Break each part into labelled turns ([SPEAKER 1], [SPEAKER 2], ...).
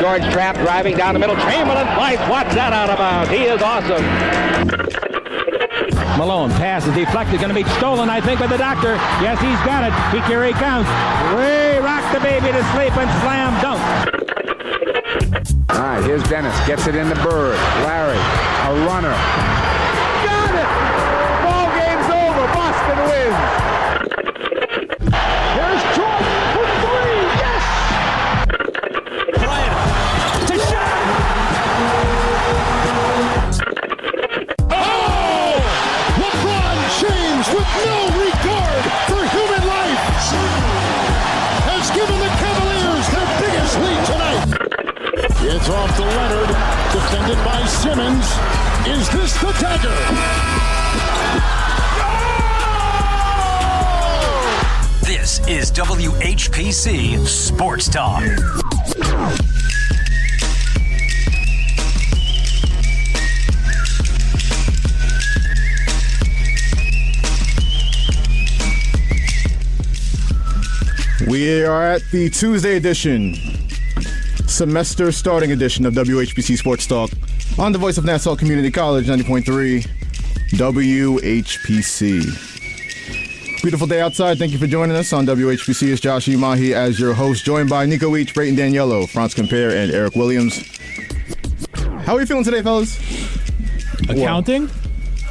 [SPEAKER 1] George Trapp driving down the middle. Chamberlain flies. Watch that out of bounds. He is awesome. Malone pass is deflected. Going to be stolen, I think, by the doctor. Yes, he's got it. Here he comes. Way rock the baby to sleep and slam dunk.
[SPEAKER 2] All right, here's Dennis. Gets it in the Bird. Larry, a runner. Got it! Ball game's over. Boston wins. Here's Jordan for three. Yes!
[SPEAKER 3] Bryant to shot. Oh! LeBron James with no regard for human life has given the Cavaliers their biggest lead tonight. It's off to Leonard, defended by Simmons. Is this the dagger?
[SPEAKER 4] This is WHPC Sports Talk.
[SPEAKER 5] We are at the Tuesday edition, semester starting edition of WHPC Sports Talk on the voice of Nassau Community College, 90.3 WHPC. Beautiful day outside. Thank you for joining us on WHPC. It's Josh Imahi as your host, joined by Nico Each, Brayton Daniello, Franz Compere, and Eric Williams. How are you feeling today, fellas?
[SPEAKER 6] Accounting?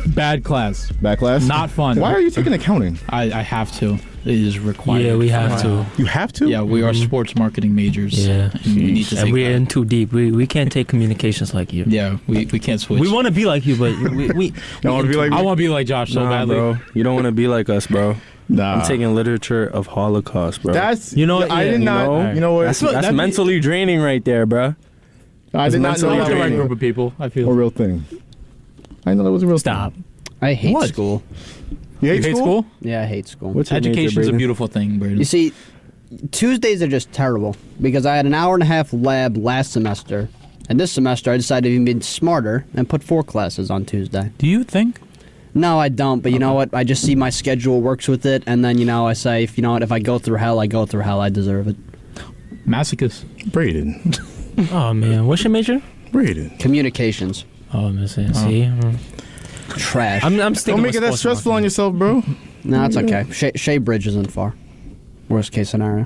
[SPEAKER 6] Bad class.
[SPEAKER 5] Bad class?
[SPEAKER 6] Not fun.
[SPEAKER 5] Why are you taking accounting?
[SPEAKER 6] I have to. It is required.
[SPEAKER 7] Yeah, we have to.
[SPEAKER 5] You have to?
[SPEAKER 6] Yeah, we are sports marketing majors.
[SPEAKER 7] Yeah.
[SPEAKER 6] And we need to
[SPEAKER 7] and we're in too deep. We can't take communications like you.
[SPEAKER 6] Yeah, we can't switch.
[SPEAKER 7] We want to be like you, but we
[SPEAKER 5] I want to be like
[SPEAKER 6] I want to be like Josh so badly.
[SPEAKER 8] Bro. You don't want to be like us, bro.
[SPEAKER 5] Nah.
[SPEAKER 8] I'm taking literature of Holocaust, bro.
[SPEAKER 5] That's,
[SPEAKER 7] You know what,
[SPEAKER 5] I
[SPEAKER 7] yeah,
[SPEAKER 5] did
[SPEAKER 7] you
[SPEAKER 5] not,
[SPEAKER 8] know?
[SPEAKER 5] you know what?
[SPEAKER 8] That's mentally draining right there, bro.
[SPEAKER 5] I did not know
[SPEAKER 6] I'm
[SPEAKER 5] that
[SPEAKER 6] not the right
[SPEAKER 5] was
[SPEAKER 6] group of people, I
[SPEAKER 5] a
[SPEAKER 6] feel.
[SPEAKER 5] real thing. I didn't know that was a real
[SPEAKER 7] Stop.
[SPEAKER 9] I hate
[SPEAKER 6] What?
[SPEAKER 9] school.
[SPEAKER 5] thing. You hate school?
[SPEAKER 9] Yeah, I hate school.
[SPEAKER 8] What's your major,
[SPEAKER 6] Education's a
[SPEAKER 8] Brayden?
[SPEAKER 6] beautiful thing, Brayden.
[SPEAKER 9] You see, Tuesdays are just terrible because I had an hour and a half lab last semester, and this semester I decided to be smarter and put 4 classes on Tuesday.
[SPEAKER 6] Do you think?
[SPEAKER 9] No, I don't, but you know what? I just see my schedule works with it, and then, I say, if I go through hell, I go through hell. I deserve it.
[SPEAKER 6] Masochist.
[SPEAKER 5] Brayden.
[SPEAKER 7] Oh man, what's your major?
[SPEAKER 5] Brayden.
[SPEAKER 9] Communications.
[SPEAKER 7] Oh, I'm saying. See,
[SPEAKER 9] Trash.
[SPEAKER 7] I'm sticking
[SPEAKER 5] Don't make
[SPEAKER 7] with
[SPEAKER 5] it that
[SPEAKER 7] sports
[SPEAKER 5] stressful on
[SPEAKER 7] marketing.
[SPEAKER 5] yourself, bro.
[SPEAKER 9] No, it's okay. Shea Bridge isn't far. Worst case scenario.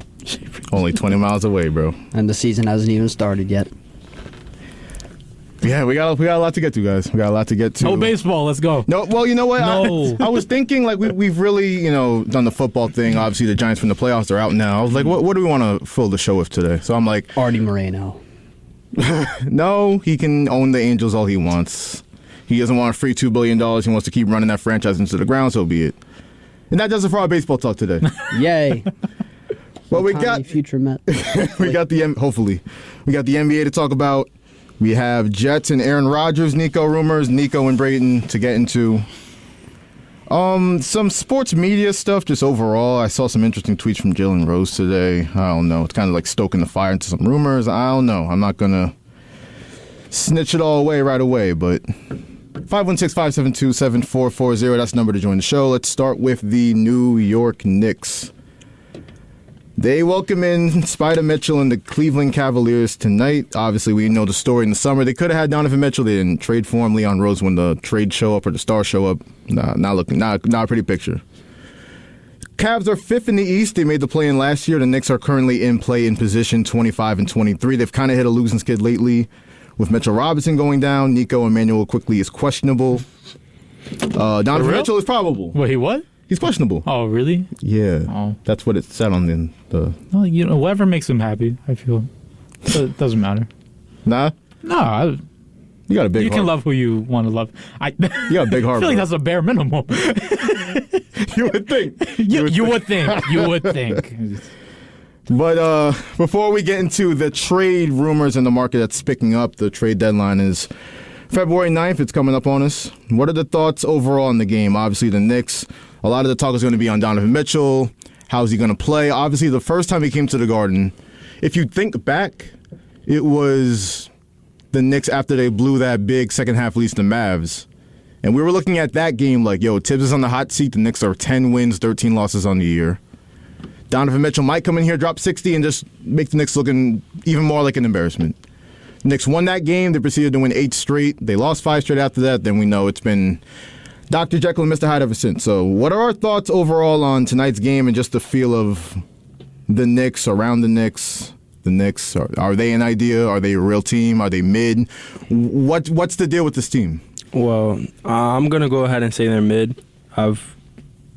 [SPEAKER 5] Only 20 miles away, bro.
[SPEAKER 9] And the season hasn't even started yet.
[SPEAKER 5] Yeah, we got a lot to get to, guys. We got a lot to get to.
[SPEAKER 6] No baseball, let's go.
[SPEAKER 5] No, well, you know what?
[SPEAKER 7] No.
[SPEAKER 5] I was thinking, like, we've really, done the football thing. Obviously, the Giants from the playoffs are out now. I was like, what do we want to fill the show with today? So I'm like,
[SPEAKER 9] Artie Moreno.
[SPEAKER 5] no, he can own the Angels all he wants. He doesn't want a free $2 billion. He wants to keep running that franchise into the ground, so be it. And that does it for our baseball talk today.
[SPEAKER 9] Yay.
[SPEAKER 5] Well, we
[SPEAKER 9] Otani,
[SPEAKER 5] got
[SPEAKER 9] future Met.
[SPEAKER 5] we got the NBA to talk about. We have Jets and Aaron Rodgers, Nico rumors, Nico and Brayton to get into. Some sports media stuff just overall. I saw some interesting tweets from Jalen Rose today. I don't know. It's kind of like stoking the fire into some rumors. I don't know. I'm not going to snitch it all away right away, but 516-572-7440. That's the number to join the show. Let's start with the New York Knicks. They welcome in Spider Mitchell and the Cleveland Cavaliers tonight. Obviously, we know the story in the summer. They could have had Donovan Mitchell. They didn't trade for him. Leon Rose when the trade show up or the star show up. Not a pretty picture. Cavs are 5th in the East. They made the play-in last year. The Knicks are currently in play-in position 25 and 23. They've kind of hit a losing skid lately with Mitchell Robinson going down. Nico Emmanuel quickly is questionable. Donovan Mitchell is probable.
[SPEAKER 6] Wait, what?
[SPEAKER 5] He's questionable.
[SPEAKER 6] Oh, really?
[SPEAKER 5] Yeah.
[SPEAKER 6] Oh.
[SPEAKER 5] That's what it said on the...
[SPEAKER 6] Well, whatever makes him happy, I feel. So it doesn't matter.
[SPEAKER 5] Nah?
[SPEAKER 6] No,
[SPEAKER 5] You got a big
[SPEAKER 6] you
[SPEAKER 5] heart.
[SPEAKER 6] can love who you want to love.
[SPEAKER 5] You got a big heart,
[SPEAKER 6] I feel like
[SPEAKER 5] bro.
[SPEAKER 6] that's a bare minimum.
[SPEAKER 5] You would think.
[SPEAKER 6] You would think.
[SPEAKER 5] But before we get into the trade rumors in the market that's picking up, the trade deadline is February 9th. It's coming up on us. What are the thoughts overall in the game? Obviously, the Knicks, a lot of the talk is going to be on Donovan Mitchell. How's he going to play? Obviously, the first time he came to the Garden, if you think back, it was the Knicks after they blew that big second-half lead to the Mavs. And we were looking at that game like, yo, Tibbs is on the hot seat. The Knicks are 10 wins, 13 losses on the year. Donovan Mitchell might come in here, drop 60, and just make the Knicks looking even more like an embarrassment. Knicks won that game. They proceeded to win 8 straight. They lost 5 straight after that. Then we know it's been Dr. Jekyll and Mr. Hyde ever since. So what are our thoughts overall on tonight's game and just the feel of the Knicks, around the Knicks? The Knicks, are they an idea? Are they a real team? Are they mid? What's the deal with this team?
[SPEAKER 8] Well, I'm going to go ahead and say they're mid. I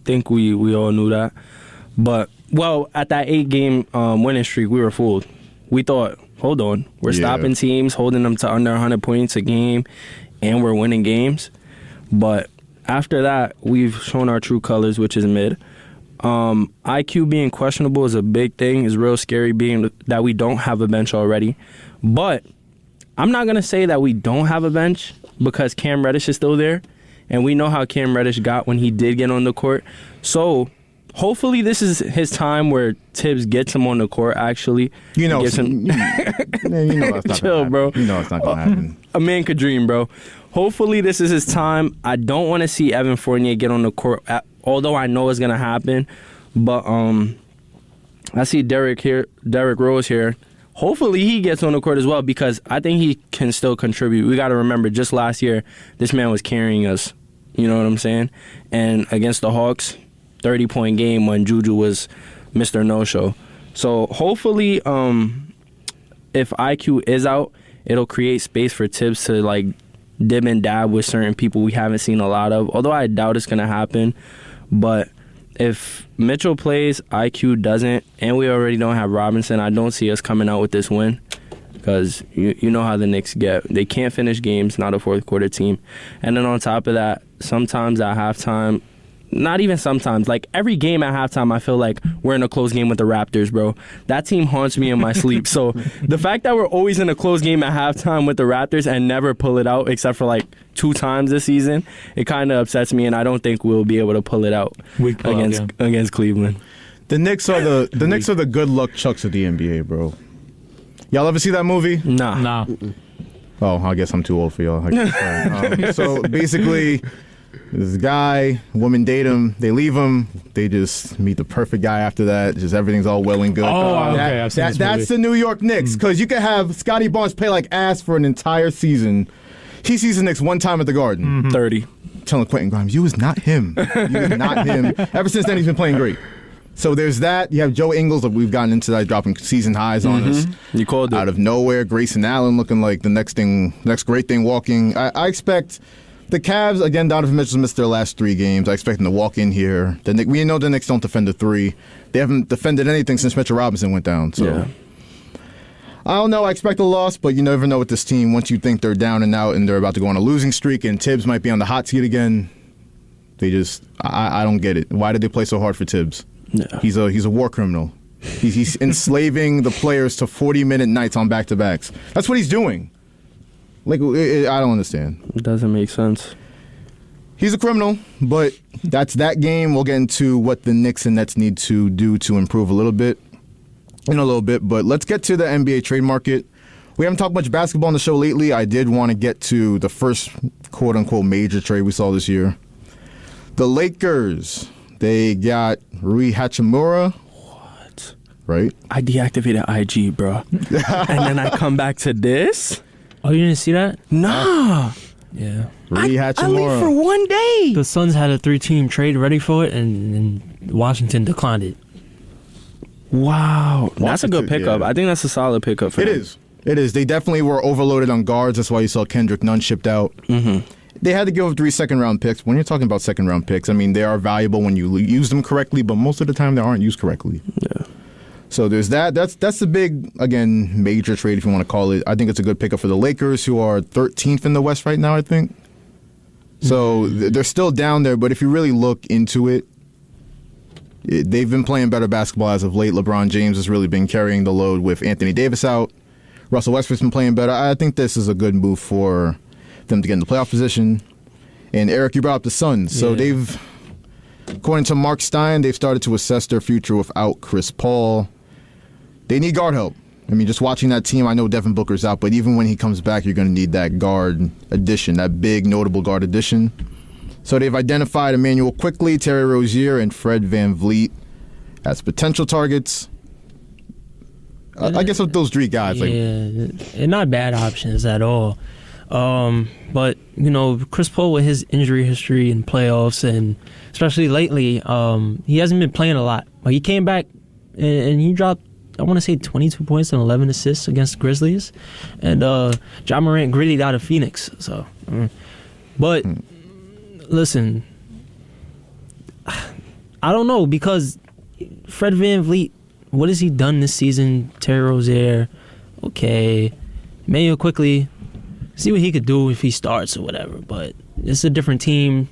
[SPEAKER 8] think we all knew that. But, well, at that 8-game winning streak, we were fooled. We thought, hold on, we're stopping teams, holding them to under 100 points a game, and we're winning games. But after that, we've shown our true colors, which is mid. IQ being questionable is a big thing. It's real scary being that we don't have a bench already. But I'm not going to say that we don't have a bench because Cam Reddish is still there. And we know how Cam Reddish got when he did get on the court. So hopefully this is his time where Tibbs gets him on the court, actually.
[SPEAKER 5] You know that's not
[SPEAKER 8] Chill, bro.
[SPEAKER 5] You know it's not going to happen.
[SPEAKER 8] A man could dream, bro. Hopefully this is his time. I don't want to see Evan Fournier get on the court, although I know it's going to happen. But I see Derrick Rose here. Hopefully he gets on the court as well because I think he can still contribute. We got to remember, just last year, this man was carrying us. You know what I'm saying? And against the Hawks, 30-point game when Juju was Mr. No-Show. So hopefully if IQ is out, it'll create space for Tibbs to like dib and dab with certain people we haven't seen a lot of, although I doubt it's going to happen. But if Mitchell plays, IQ doesn't, and we already don't have Robinson, I don't see us coming out with this win because you know how the Knicks get. They can't finish games, not a fourth-quarter team. And then on top of that, sometimes at halftime, not even sometimes, like every game at halftime, I feel like we're in a close game with the Raptors, bro. That team haunts me in my sleep. So the fact that we're always in a close game at halftime with the Raptors and never pull it out except for like 2 times this season, it kind of upsets me, and I don't think we'll be able to pull it out against Cleveland.
[SPEAKER 5] The Knicks are the good luck Chucks of the NBA, bro. Y'all ever see that movie?
[SPEAKER 8] Nah.
[SPEAKER 5] Oh, I guess I'm too old for y'all. So basically, this guy, woman date him, they leave him, they just meet the perfect guy after that. Just everything's all well and good.
[SPEAKER 6] I've seen this movie.
[SPEAKER 5] That's the New York Knicks, because you could have Scotty Barnes play like ass for an entire season. He sees the Knicks one time at the Garden.
[SPEAKER 8] 30.
[SPEAKER 5] Telling Quentin Grimes, you was not him. You was not him. Ever since then, he's been playing great. So there's that. You have Joe Ingles, we've gotten into that, dropping season highs on us.
[SPEAKER 8] You called it.
[SPEAKER 5] Out of nowhere, Grayson Allen looking like the next great thing walking. I expect the Cavs, again, Donovan Mitchell's missed their last 3 games. I expect them to walk in here. We know the Knicks don't defend the 3. They haven't defended anything since Mitchell Robinson went down. So
[SPEAKER 8] yeah.
[SPEAKER 5] I don't know. I expect a loss, but you never know with this team. Once you think they're down and out and they're about to go on a losing streak and Tibbs might be on the hot seat again, I don't get it. Why did they play so hard for Tibbs?
[SPEAKER 8] Yeah.
[SPEAKER 5] He's a war criminal. He's enslaving the players to 40-minute nights on back-to-backs. That's what he's doing. Like, I don't understand.
[SPEAKER 8] It doesn't make sense.
[SPEAKER 5] He's a criminal, but that's that game. We'll get into what the Knicks and Nets need to do to improve a little bit in a little bit. But let's get to the NBA trade market. We haven't talked much basketball on the show lately. I did want to get to the first quote-unquote major trade we saw this year. The Lakers, they got Rui Hachimura.
[SPEAKER 8] What?
[SPEAKER 5] Right?
[SPEAKER 8] I deactivated IG, bro. And then I come back to this?
[SPEAKER 7] Oh, you didn't see that?
[SPEAKER 8] Nah.
[SPEAKER 7] Yeah.
[SPEAKER 5] Rui Hachimura.
[SPEAKER 8] I leave for 1 day.
[SPEAKER 7] The Suns had a 3-team trade ready for it, and Washington declined it.
[SPEAKER 8] Wow. That's a good pickup.
[SPEAKER 5] Yeah.
[SPEAKER 8] I think that's a solid pickup for them.
[SPEAKER 5] It is. They definitely were overloaded on guards. That's why you saw Kendrick Nunn shipped out.
[SPEAKER 8] Mm-hmm.
[SPEAKER 5] They had to give up 3 second-round picks. When you're talking about second-round picks, I mean, they are valuable when you use them correctly, but most of the time they aren't used correctly.
[SPEAKER 8] Yeah.
[SPEAKER 5] So there's that. That's the big, again, major trade, if you want to call it. I think it's a good pickup for the Lakers, who are 13th in the West right now, I think. So they're still down there, but if you really look into it, they've been playing better basketball as of late. LeBron James has really been carrying the load with Anthony Davis out. Russell Westbrook's been playing better. I think this is a good move for them to get in the playoff position. And Eric, you brought up the Suns. So they've, according to Mark Stein, they've started to assess their future without Chris Paul. They need guard help. I mean, just watching that team, I know Devin Booker's out, but even when he comes back, you're going to need that guard addition, that big, notable guard addition. So they've identified Emmanuel Quickley, Terry Rozier, and Fred VanVleet as potential targets. I guess with those three guys,
[SPEAKER 7] Yeah, and not bad options at all. But Chris Paul with his injury history in playoffs, and especially lately, he hasn't been playing a lot. But he came back and he dropped, I want to say, 22 points and 11 assists against the Grizzlies, and Ja Morant gritted out of Phoenix. So, but listen, I don't know, because Fred VanVleet, what has he done this season? Terry Rozier, okay, Mayo quickly. See what he could do if he starts or whatever, but it's a different team.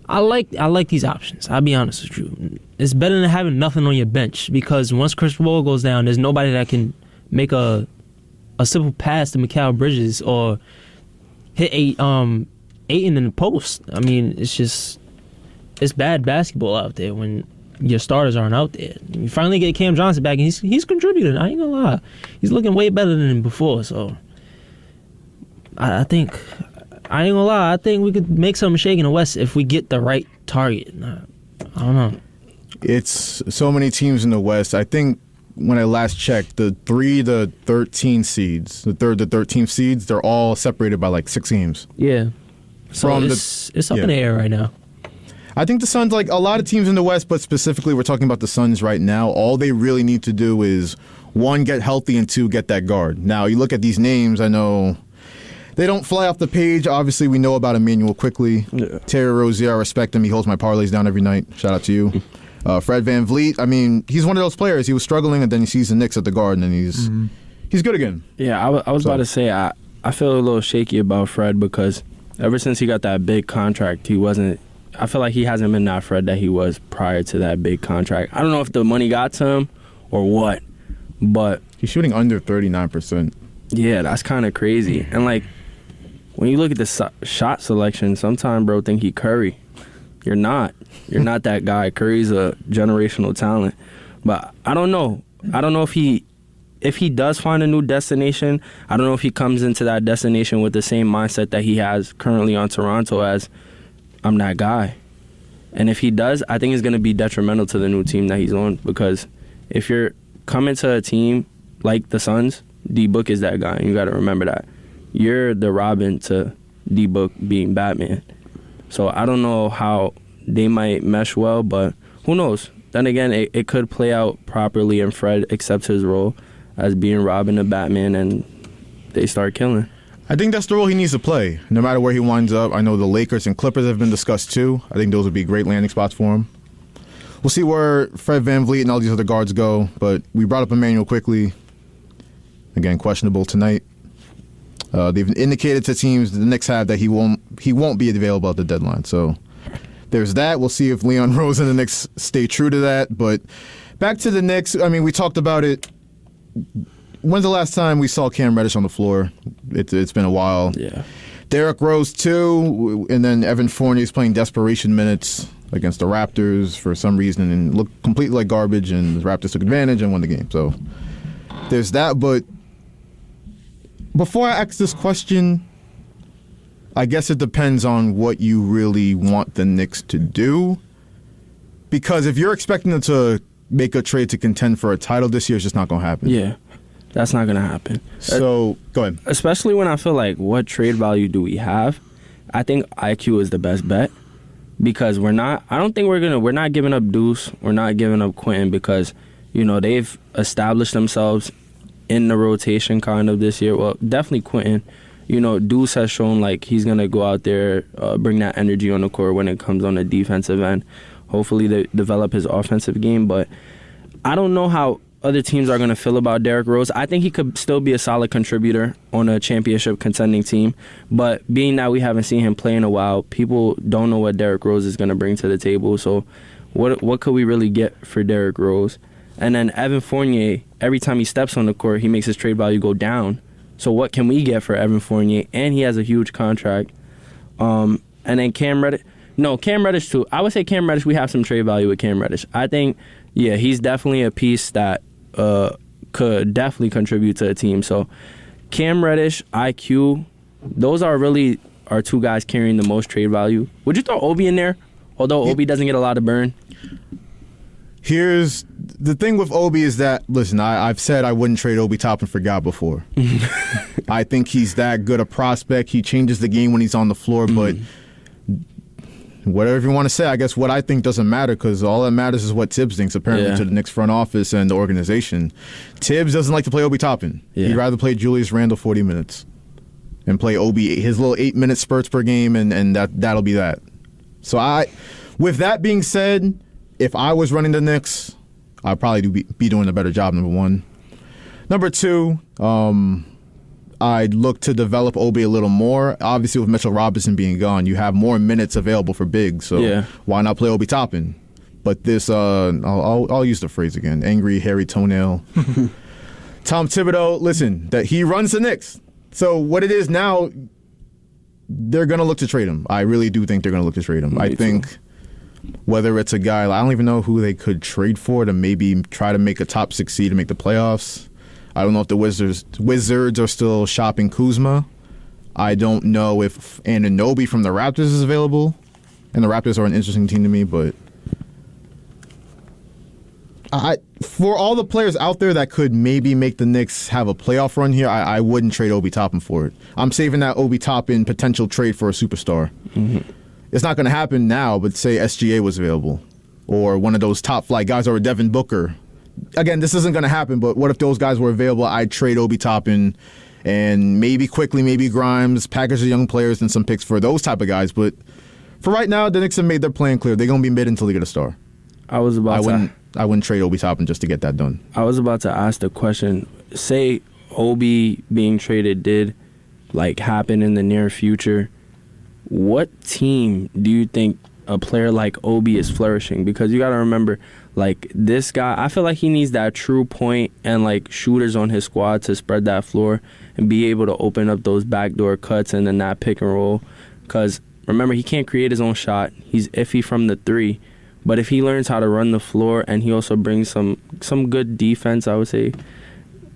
[SPEAKER 7] I like these options. I'll be honest with you. It's better than having nothing on your bench, because once Chris Paul goes down, there's nobody that can make a simple pass to Mikal Bridges or hit Ayton in the post. I mean, it's bad basketball out there when your starters aren't out there. You finally get Cam Johnson back, and he's contributing. I ain't gonna lie, he's looking way better than before. So I think, I ain't gonna lie, I think we could make something shake in the West if we get the right target. I don't know.
[SPEAKER 5] It's so many teams in the West. I think when I last checked, the 3 to 13 seeds, the 3rd to 13th seeds, they're all separated by like 6 games.
[SPEAKER 7] Yeah. So it's up in the air right now.
[SPEAKER 5] I think the Suns, like a lot of teams in the West, but specifically we're talking about the Suns right now, all they really need to do is, 1, get healthy, and 2, get that guard. Now, you look at these names, I know they don't fly off the page. Obviously, we know about Emmanuel Quickly. Yeah. Terry Rozier, I respect him. He holds my parlays down every night. Shout out to you. Fred VanVleet, I mean, he's one of those players. He was struggling, and then he sees the Knicks at the guard, and then he's good again.
[SPEAKER 8] Yeah, I was about to say, I feel a little shaky about Fred, because ever since he got that big contract, I feel like he hasn't been that Fred that he was prior to that big contract. I don't know if the money got to him or what, but
[SPEAKER 5] he's shooting under 39%.
[SPEAKER 8] Yeah, that's kind of crazy. And like, when you look at the shot selection, sometimes bro think he Curry. You're not that guy. Curry's a generational talent. But I don't know. I don't know if he does find a new destination. I don't know if he comes into that destination with the same mindset that he has currently on Toronto as, I'm that guy. And if he does, I think it's going to be detrimental to the new team that he's on, because if you're coming to a team like the Suns, D-Book is that guy, and you got to remember that. You're the Robin to D-Book being Batman. So I don't know how they might mesh well, but who knows? Then again, it could play out properly, and Fred accepts his role as being Robin to Batman, and they start killing.
[SPEAKER 5] I think that's the role he needs to play, no matter where he winds up. I know the Lakers and Clippers have been discussed too. I think those would be great landing spots for him. We'll see where Fred VanVleet and all these other guards go, but we brought up Emmanuel Quickly. Again, questionable tonight. They've indicated to teams the Knicks have that he won't be available at the deadline. So there's that. We'll see if Leon Rose and the Knicks stay true to that. But back to the Knicks. I mean, we talked about it. When's the last time we saw Cam Reddish on the floor? It's been a while.
[SPEAKER 8] Yeah.
[SPEAKER 5] Derrick Rose too, and then Evan Fournier's playing desperation minutes against the Raptors for some reason and looked completely like garbage, and the Raptors took advantage and won the game. So there's that. But before I ask this question, I guess it depends on what you really want the Knicks to do. Because if you're expecting them to make a trade to contend for a title this year, it's just not going to happen.
[SPEAKER 8] Yeah, that's not going to happen.
[SPEAKER 5] So, go ahead.
[SPEAKER 8] Especially when I feel like, what trade value do we have? I think IQ is the best bet, because we're not giving up Deuce, we're not giving up Quentin, because, they've established themselves in the rotation kind of this year. Well, definitely Quentin. Deuce has shown like he's going to go out there, bring that energy on the court when it comes on the defensive end. Hopefully they develop his offensive game, but I don't know how other teams are going to feel about Derrick Rose. I think he could still be a solid contributor on a championship contending team, but being that we haven't seen him play in a while, people don't know what Derrick Rose is going to bring to the table. So what could we really get for Derrick Rose? And then Evan Fournier, every time he steps on the court, he makes his trade value go down. So what can we get for Evan Fournier? And he has a huge contract. And then Cam Reddish too. I would say Cam Reddish, we have some trade value with Cam Reddish. I think, yeah, he's definitely a piece that could definitely contribute to a team. So Cam Reddish, IQ, those are really our two guys carrying the most trade value. Would you throw Obi in there? Although Obi doesn't get a lot of burn.
[SPEAKER 5] Here's the thing with Obi is that, listen, I've said I wouldn't trade Obi Toppin for God before. I think he's that good a prospect. He changes the game when he's on the floor, but whatever you want to say, I guess what I think doesn't matter because all that matters is what Tibbs thinks, apparently, to the Knicks front office and the organization. Tibbs doesn't like to play Obi Toppin. He'd rather play Julius Randle 40 minutes and play Obi his little 8-minute spurts per game, and that'll be that. So with that being said, if I was running the Knicks, I'd probably be doing a better job, number one. Number two, I'd look to develop Obi a little more. Obviously, with Mitchell Robinson being gone, you have more minutes available for bigs, so why not play Obi Toppin? But this, I'll use the phrase again, angry, hairy toenail. Tom Thibodeau, listen, that he runs the Knicks. So what it is now, they're going to look to trade him. I really do think they're going to look to trade him. I think whether it's a guy, I don't even know who they could trade for to maybe try to make a top 6 seed to make the playoffs. I don't know if the Wizards are still shopping Kuzma. I don't know if Anunoby from the Raptors is available. And the Raptors are an interesting team to me, but for all the players out there that could maybe make the Knicks have a playoff run here, I wouldn't trade Obi Toppin for it. I'm saving that Obi Toppin potential trade for a superstar. It's not going to happen now, but say SGA was available or one of those top flight guys or Devin Booker. Again, this isn't going to happen, but what if those guys were available? I'd trade Obi Toppin and maybe quickly, maybe Grimes, package the young players and some picks for those type of guys. But for right now, the Knicks have made their plan clear. They're going to be mid until they get a star.
[SPEAKER 8] I wouldn't trade Obi Toppin just to get that done. I was about to ask the question. Say Obi being traded did happen in the near future. What team do you think a player like Obi is flourishing? Because you got to remember, this guy, I feel like he needs that true point and shooters on his squad to spread that floor and be able to open up those backdoor cuts and then that pick and roll. Because remember, he can't create his own shot. He's iffy from the 3. But if he learns how to run the floor and he also brings some good defense, I would say,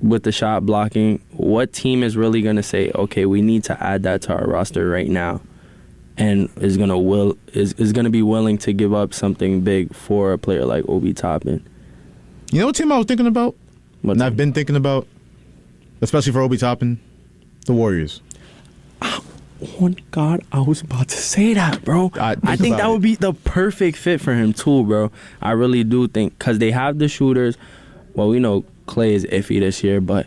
[SPEAKER 8] with the shot blocking, what team is really going to say, okay, we need to add that to our roster right now? And is gonna be willing to give up something big for a player like Obi Toppin.
[SPEAKER 5] You know what team I was thinking about? I've been thinking about, especially for Obi Toppin? The Warriors.
[SPEAKER 8] Oh God, I was about to say that, bro. I think that would be the perfect fit for him too, bro. I really do think, because they have the shooters. Well, we know Clay is iffy this year, but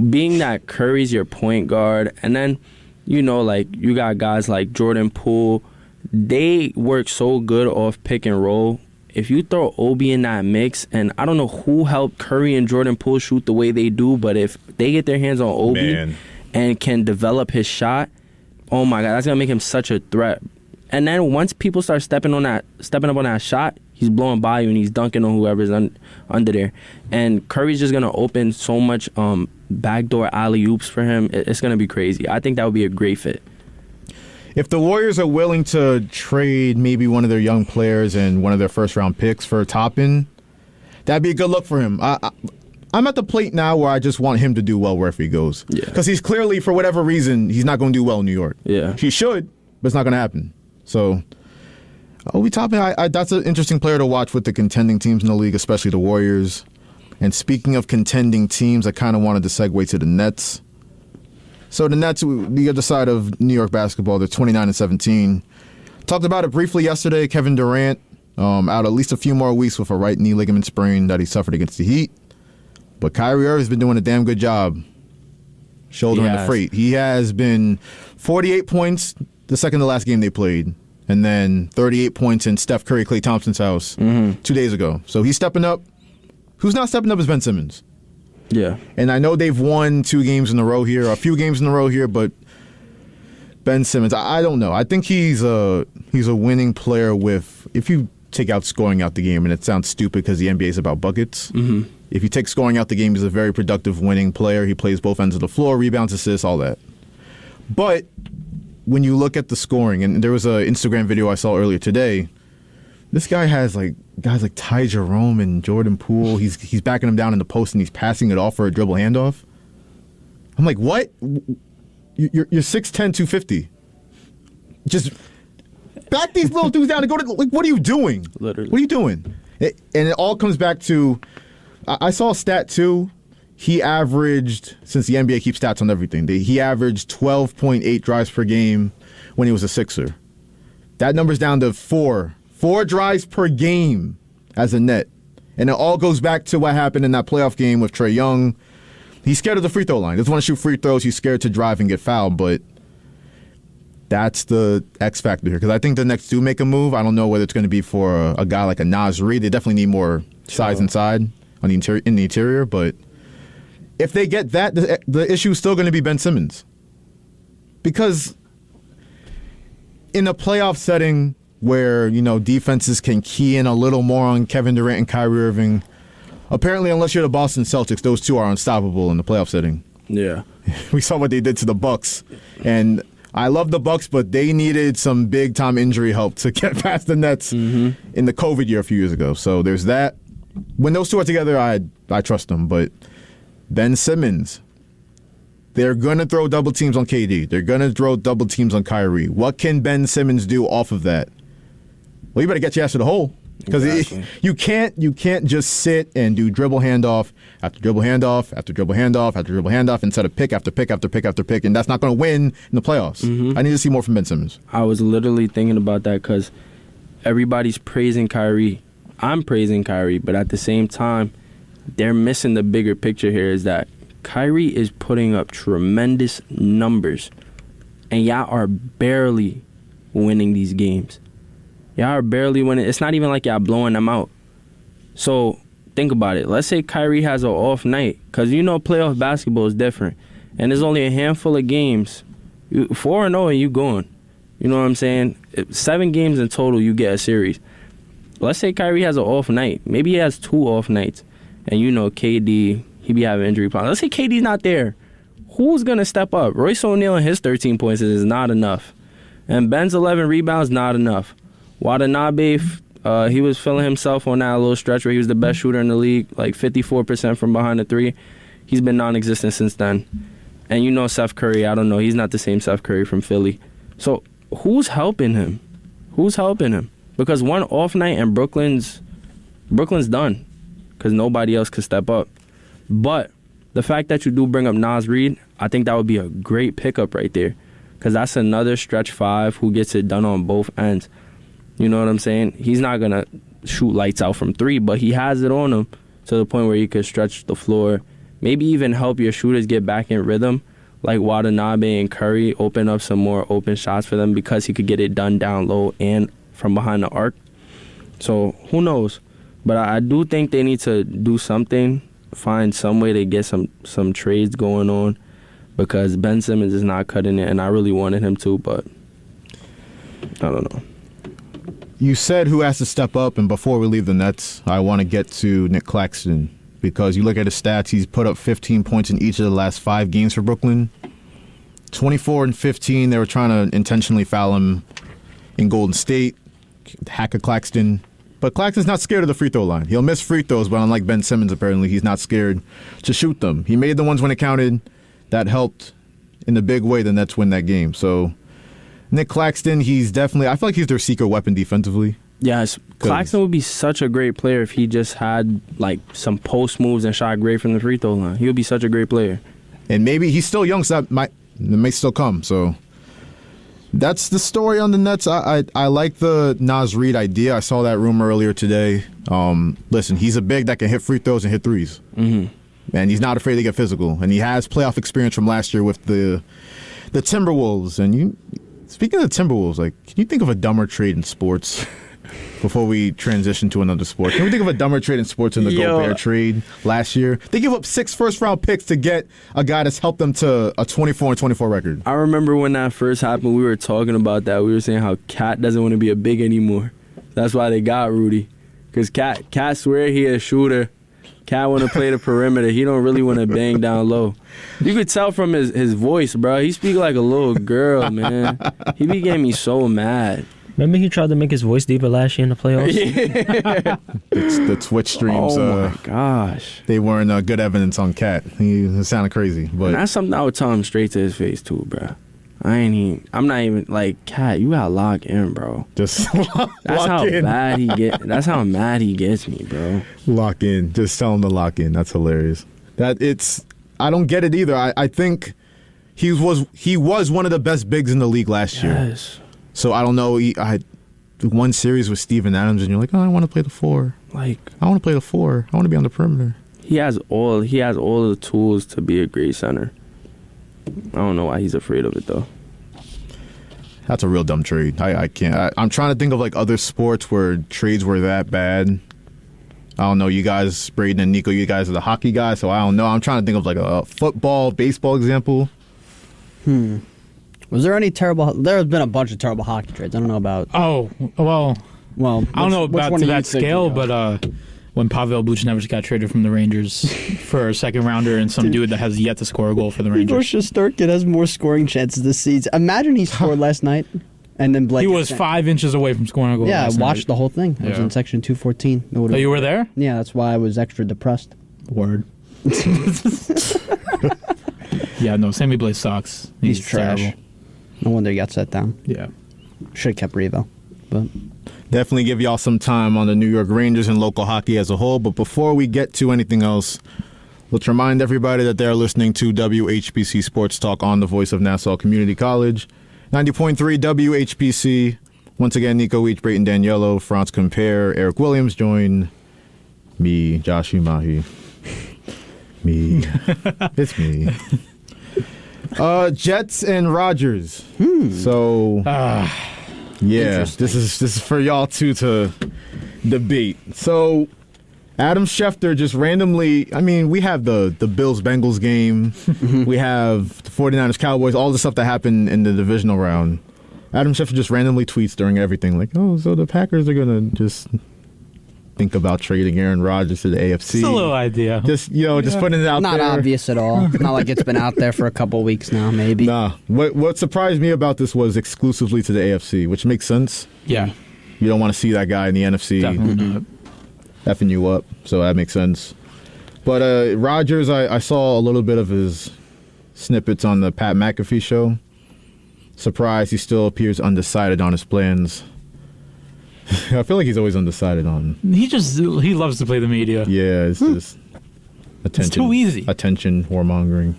[SPEAKER 8] being that Curry's your point guard, and then you got guys like Jordan Poole. They work so good off pick and roll. If you throw Obi in that mix, and I don't know who helped Curry and Jordan Poole shoot the way they do, but if they get their hands on Obi and can develop his shot, oh my God, that's gonna make him such a threat. And then once people start stepping up on that shot, he's blowing by you and he's dunking on whoever's under there. And Curry's just gonna open so much backdoor alley-oops for him. It's going to be crazy. I think that would be a great fit.
[SPEAKER 5] If the Warriors are willing to trade maybe one of their young players and one of their first-round picks for Toppin, that'd be a good look for him. I'm at the plate now where I just want him to do well wherever he goes. Because he's clearly, for whatever reason, he's not going to do well in New York. He should, but it's not going to happen. So, Obi Toppin, that's an interesting player to watch with the contending teams in the league, especially the Warriors. And speaking of contending teams, I kind of wanted to segue to the Nets. So the Nets, the other side of New York basketball, they're 29-17. Talked about it briefly yesterday. Kevin Durant out at least a few more weeks with a right knee ligament sprain that he suffered against the Heat. But Kyrie Irving's been doing a damn good job shouldering the freight. He has been 48 points the second to last game they played, and then 38 points in Steph Curry, Klay Thompson's house 2 days ago. So he's stepping up. Who's not stepping up is Ben Simmons. And I know they've won 2 games in a row here, a few games in a row here, but Ben Simmons, I don't know. I think he's a winning player with, if you take out scoring out the game, and it sounds stupid because the NBA is about buckets. If you take scoring out the game, he's a very productive winning player. He plays both ends of the floor, rebounds, assists, all that. But when you look at the scoring, and there was an Instagram video I saw earlier today, this guy has guys like Ty Jerome and Jordan Poole. He's backing him down in the post and he's passing it off for a dribble handoff. I'm like, what? You're 6'10", 250. Just back these little dudes down and go to, what are you doing?
[SPEAKER 8] Literally.
[SPEAKER 5] What are you doing? And it all comes back to, I saw a stat too. He averaged, since the NBA keeps stats on everything, he averaged 12.8 drives per game when he was a Sixer. That number's down to 4 drives per game as a net. And it all goes back to what happened in that playoff game with Trae Young. He's scared of the free throw line. He doesn't want to shoot free throws. He's scared to drive and get fouled. But that's the X factor here. Because I think the Knicks do make a move. I don't know whether it's going to be for a guy like a Nas Reed. They definitely need more size inside on the in the interior. But if they get that, the issue is still going to be Ben Simmons. Because in a playoff setting where, defenses can key in a little more on Kevin Durant and Kyrie Irving, apparently, unless you're the Boston Celtics, those two are unstoppable in the playoff setting. Yeah. We saw what they did to the Bucks. And I love the Bucks, but they needed some big-time injury help to get past the Nets in the COVID year a few years ago. So there's that. When those two are together, I trust them. But Ben Simmons, they're going to throw double teams on KD. They're going to throw double teams on Kyrie. What can Ben Simmons do off of that? Well, you better get your ass to the hole. Because you can't just sit and do dribble handoff after dribble handoff after dribble handoff after dribble handoff and set a pick after pick after pick after pick, and that's not going to win in the playoffs. I need to see more from Ben Simmons.
[SPEAKER 8] I was literally thinking about that because everybody's praising Kyrie. I'm praising Kyrie, but at the same time, they're missing the bigger picture here is that Kyrie is putting up tremendous numbers, and y'all are barely winning these games. Y'all are barely winning. It's not even like y'all blowing them out. So think about it. Let's say Kyrie has an off night, because playoff basketball is different, and there's only a handful of games. 4-0 and you going. You know what I'm saying? 7 games in total, you get a series. Let's say Kyrie has an off night. Maybe he has 2 off nights, and KD, he be having injury problems. Let's say KD's not there. Who's going to step up? Royce O'Neal and his 13 points is not enough. And Ben's 11 rebounds, not enough. Watanabe, he was feeling himself on that little stretch where he was the best shooter in the league, like 54% from behind the three. He's been non-existent since then. And Seth Curry, I don't know. He's not the same Seth Curry from Philly. So who's helping him? Because one off night and Brooklyn's done because nobody else could step up. But the fact that you do bring up Nas Reed, I think that would be a great pickup right there because that's another stretch 5 who gets it done on both ends. You know what I'm saying? He's not going to shoot lights out from 3, but he has it on him to the point where he could stretch the floor, maybe even help your shooters get back in rhythm, like Watanabe and Curry, open up some more open shots for them because he could get it done down low and from behind the arc. So who knows? But I do think they need to do something, find some way to get some trades going on because Ben Simmons is not cutting it, and I really wanted him to, but I don't know.
[SPEAKER 5] You said who has to step up, and before we leave the Nets, I want to get to Nick Claxton because you look at his stats, he's put up 15 points in each of the last 5 games for Brooklyn. 24 and 15, they were trying to intentionally foul him in Golden State, hack a Claxton. But Claxton's not scared of the free throw line. He'll miss free throws, but unlike Ben Simmons, apparently, he's not scared to shoot them. He made the ones when it counted. That helped in a big way. The Nets win that game. So Nick Claxton, he's definitely, I feel like he's their secret weapon defensively.
[SPEAKER 8] Yes, Claxton would be such a great player if he just had like some post moves and shot great from the free throw line. He would be such a great player.
[SPEAKER 5] And maybe he's still young, so that may still come. So that's the story on the Nets. I like the Nas Reed idea. I saw that rumor earlier today. Listen, he's a big that can hit free throws and hit threes. And he's not afraid to get physical. And he has playoff experience from last year with the Timberwolves. And speaking of the Timberwolves, like, can you think of a dumber trade in sports? Before we transition to another sport, can we think of a dumber trade in sports than the Gobert trade last year? They give up 6 first-round picks to get a guy that's helped them to a 24-24 record.
[SPEAKER 8] I remember when that first happened, we were talking about that. We were saying how Cat doesn't want to be a big anymore. That's why they got Rudy. Because Cat swear he a shooter. Cat want to play the perimeter. He don't really want to bang down low. You could tell from his voice, bro. He speak like a little girl, man. He be getting me so mad.
[SPEAKER 7] Remember he tried to make his voice deeper last year in the playoffs?
[SPEAKER 8] Yeah.
[SPEAKER 5] It's the Twitch streams.
[SPEAKER 8] Oh, my gosh.
[SPEAKER 5] They weren't good evidence on Cat. It sounded crazy. But
[SPEAKER 8] and that's something I would tell him straight to his face, too, bro. I'm not even like, Cat, you gotta lock in, bro.
[SPEAKER 5] Just
[SPEAKER 8] That's
[SPEAKER 5] lock
[SPEAKER 8] how
[SPEAKER 5] in.
[SPEAKER 8] that's how mad he gets me, bro.
[SPEAKER 5] Lock in. Just tell him to lock in. That's hilarious. I don't get it either. I think he was one of the best bigs in the league last year.
[SPEAKER 8] Yes.
[SPEAKER 5] So I don't know. I one series with Steven Adams, and you're like, oh, I want to play the 4.
[SPEAKER 8] Like,
[SPEAKER 5] I want to play the 4. I want to be on the perimeter.
[SPEAKER 8] he has all the tools to be a great center. I don't know why he's afraid of it though.
[SPEAKER 5] That's a real dumb trade. I can't. I'm trying to think of like other sports where trades were that bad. I don't know. You guys, Braden and Nico, you guys are the hockey guys, so I don't know. I'm trying to think of like a football, baseball example.
[SPEAKER 9] Was there any terrible? There has been a bunch of terrible hockey trades. I don't know about.
[SPEAKER 6] Oh, well, I don't know about to that scale, but when Pavel Buchnevich got traded from the Rangers for a second rounder and some dude that has yet to score a goal for the
[SPEAKER 9] Igor
[SPEAKER 6] Rangers.
[SPEAKER 9] Shesterkin has more scoring chances this season. Imagine he scored last night, and then Blake.
[SPEAKER 6] He was 5 inches away from scoring a goal.
[SPEAKER 9] Yeah, I
[SPEAKER 6] last
[SPEAKER 9] watched
[SPEAKER 6] night.
[SPEAKER 9] the whole thing. I was
[SPEAKER 6] Yeah.
[SPEAKER 9] in section 214.
[SPEAKER 6] Oh, you were there?
[SPEAKER 9] Yeah, that's why I was extra depressed.
[SPEAKER 6] Word. Yeah, no, Sammy Blaze sucks.
[SPEAKER 9] He's trash.
[SPEAKER 6] terrible.
[SPEAKER 9] No wonder he got set down.
[SPEAKER 6] Yeah.
[SPEAKER 9] Should have kept Revo, but.
[SPEAKER 5] Definitely give y'all some time on the New York Rangers and local hockey as a whole. But before we get to anything else, let's remind everybody that they're listening to WHPC Sports Talk on the voice of Nassau Community College. 90.3 WHPC. Once again, Nico Weech, Brayton Daniello, Franz Compare, Eric Williams join me, Josh Umahi. Me. It's me. Jets and Rogers. So... yeah, this is for y'all two to debate. So, Adam Schefter just randomly, I mean, we have the Bills-Bengals game. We have the 49ers-Cowboys, all the stuff that happened in the divisional round. Adam Schefter just randomly tweets during everything like, oh, so the Packers are going to just think about trading Aaron Rodgers to the AFC.
[SPEAKER 6] It's a little idea.
[SPEAKER 5] Just, just putting it out
[SPEAKER 9] Not
[SPEAKER 5] there.
[SPEAKER 9] Not obvious at all. Not like it's been out there for a couple weeks now, maybe.
[SPEAKER 5] Nah. What surprised me about this was exclusively to the AFC, which makes sense.
[SPEAKER 6] Yeah.
[SPEAKER 5] You don't want to see that guy in the NFC
[SPEAKER 6] Definitely not.
[SPEAKER 5] effing you up, so that makes sense. But Rodgers, I saw a little bit of his snippets on the Pat McAfee show. Surprised he still appears undecided on his plans. I feel like he's always undecided on.
[SPEAKER 6] He loves to play the media.
[SPEAKER 5] Yeah, it's just attention.
[SPEAKER 6] It's too easy.
[SPEAKER 5] Attention warmongering.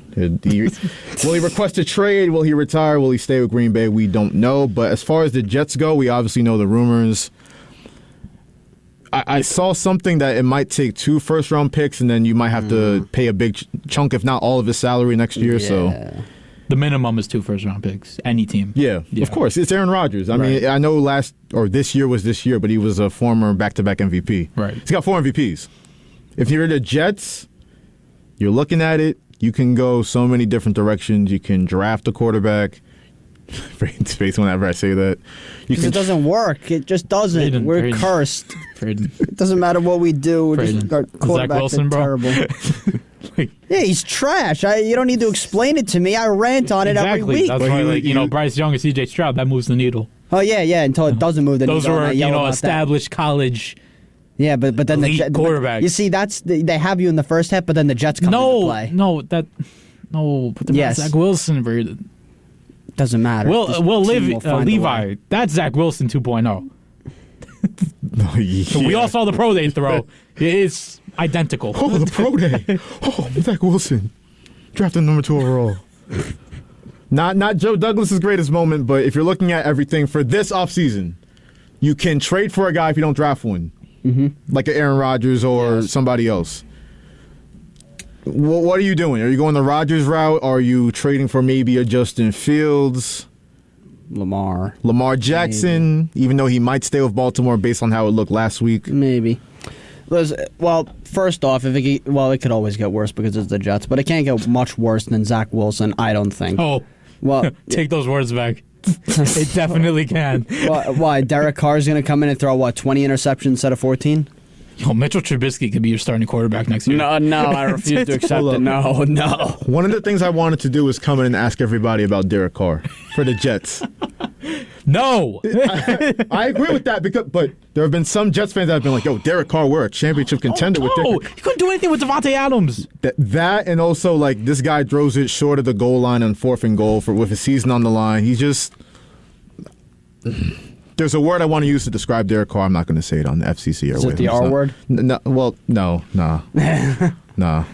[SPEAKER 5] Will he request a trade? Will he retire? Will he stay with Green Bay? We don't know. But as far as the Jets go, we obviously know the rumors. I saw something that it might take 2 first-round picks, and then you might have to pay a big chunk, if not all of his salary next year. So.
[SPEAKER 6] The minimum is 2 first-round picks. Any team.
[SPEAKER 5] Yeah, of course. It's Aaron Rodgers. I mean, I know this year was this year, but he was a former back-to-back MVP.
[SPEAKER 6] Right.
[SPEAKER 5] He's got 4 MVPs. If you're the Jets, you're looking at it. You can go so many different directions. You can draft a quarterback. Space whenever I say that.
[SPEAKER 9] Because it doesn't work. It just doesn't. We're cursed. It doesn't matter what we do. Our quarterbacks
[SPEAKER 6] Wilson,
[SPEAKER 9] are
[SPEAKER 6] bro?
[SPEAKER 9] terrible. Yeah, he's trash. You don't need to explain it to me. I rant on it every week.
[SPEAKER 6] That's why, Bryce Young and C.J. Stroud, that moves the needle.
[SPEAKER 9] Oh yeah, until it doesn't move the needle.
[SPEAKER 6] Those were, established college.
[SPEAKER 9] Yeah, but then
[SPEAKER 6] elite
[SPEAKER 9] the
[SPEAKER 6] quarterbacks.
[SPEAKER 9] You see, they have you in the first half, but then the Jets come into play.
[SPEAKER 6] Put them on Zach Wilson.
[SPEAKER 9] Doesn't matter.
[SPEAKER 6] Levi, that's Zach Wilson 2.0. We all saw the pro day throw. It's identical.
[SPEAKER 5] Oh, the pro day. Oh, Zach Wilson. Drafted number 2 overall. Not Joe Douglas's greatest moment, but if you're looking at everything for this offseason, you can trade for a guy if you don't draft one. Like an Aaron Rodgers or somebody else. What are you doing? Are you going the Rodgers route? Are you trading for maybe a Justin Fields? Lamar Jackson, even though he might stay with Baltimore based on how it looked last week.
[SPEAKER 9] Maybe. Well, first off, it could always get worse because it's the Jets, but it can't get much worse than Zach Wilson, I don't think.
[SPEAKER 6] Oh,
[SPEAKER 9] well,
[SPEAKER 6] take those words back. It definitely can.
[SPEAKER 9] Why? Derek Carr's going to come in and throw, 20 interceptions instead of 14?
[SPEAKER 6] Yo, Mitchell Trubisky could be your starting quarterback next year.
[SPEAKER 9] No, I refuse to accept it. No.
[SPEAKER 5] One of the things I wanted to do was come in and ask everybody about Derek Carr for the Jets.
[SPEAKER 6] No.
[SPEAKER 5] I agree with that but there have been some Jets fans that have been like, yo, Derek Carr, we're a championship contender with
[SPEAKER 6] No,
[SPEAKER 5] Derek.
[SPEAKER 6] you couldn't do anything with Devontae Adams.
[SPEAKER 5] That and also like this guy throws it short of the goal line on 4th and goal with his season on the line. He's just. There's a word I want to use to describe Derek Carr. I'm not going to say it on the FCC airwaves.
[SPEAKER 9] Is it the R word?
[SPEAKER 5] No, well, no. Nah.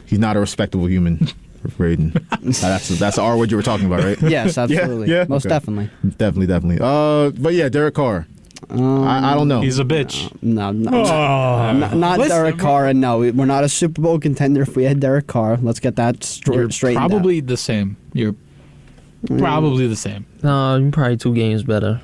[SPEAKER 5] He's not a respectable human, Braden. That's the R word you were talking about, right?
[SPEAKER 9] Yes, absolutely.
[SPEAKER 5] Yeah?
[SPEAKER 9] Most
[SPEAKER 5] Okay.
[SPEAKER 9] definitely.
[SPEAKER 5] But yeah, Derek Carr. I don't know.
[SPEAKER 6] He's a bitch.
[SPEAKER 9] No. Not Derek Carr, and no, we're not a Super Bowl contender if we had Derek Carr. Let's get that
[SPEAKER 6] You're
[SPEAKER 9] straightened
[SPEAKER 6] probably the same. You're probably the same.
[SPEAKER 7] No, you're probably 2 games better.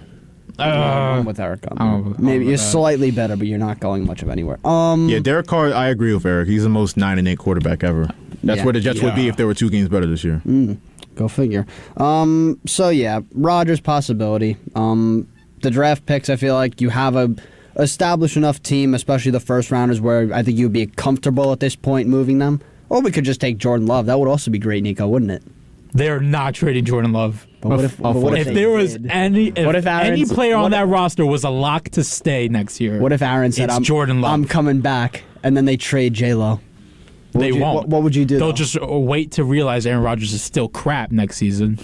[SPEAKER 9] I'm with Eric on that. Maybe you're slightly better, but you're not going much of anywhere.
[SPEAKER 5] Yeah, Derek Carr, I agree with Eric. He's the most 9-8 quarterback ever. That's
[SPEAKER 9] Yeah.
[SPEAKER 5] where the Jets would be if they were 2 games better this year.
[SPEAKER 9] Go figure. So yeah, Rodgers possibility. The draft picks, I feel like you have a established enough team, especially the first rounders, where I think you'd be comfortable at this point moving them. Or we could just take Jordan Love. That would also be great, Nico, wouldn't it?
[SPEAKER 6] They're not trading Jordan Love.
[SPEAKER 9] But what if
[SPEAKER 6] If there was any player on that roster was a lock to stay next year,
[SPEAKER 9] What if Aaron said,
[SPEAKER 6] it's
[SPEAKER 9] "I'm
[SPEAKER 6] Jordan Love.
[SPEAKER 9] I'm coming back," and then they trade J-Lo?
[SPEAKER 6] They won't.
[SPEAKER 9] What would you do?
[SPEAKER 6] They'll
[SPEAKER 9] though?
[SPEAKER 6] just wait to realize Aaron Rodgers is still crap next season,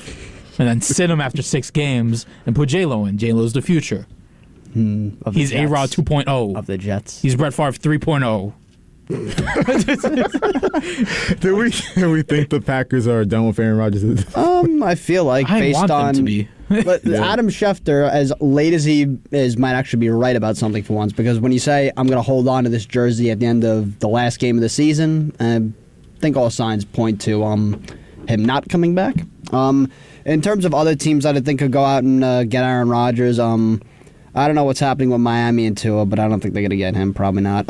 [SPEAKER 6] and then sit him after 6 games and put J-Lo in. J-Lo's the future.
[SPEAKER 9] Of the
[SPEAKER 6] He's
[SPEAKER 9] Jets.
[SPEAKER 6] A-Rod 2.0.
[SPEAKER 9] Of the Jets.
[SPEAKER 6] He's Brett Favre 3.0.
[SPEAKER 5] Do we think the Packers are done with Aaron Rodgers?
[SPEAKER 9] I feel like
[SPEAKER 6] I
[SPEAKER 9] based
[SPEAKER 6] want them
[SPEAKER 9] on
[SPEAKER 6] to be.
[SPEAKER 9] but Adam Schefter, as late as he is, might actually be right about something for once. Because when you say I'm going to hold on to this jersey at the end of the last game of the season, I think all signs point to him not coming back. In terms of other teams that I think could go out and get Aaron Rodgers, I don't know what's happening with Miami and Tua, but I don't think they're going to get him. Probably not.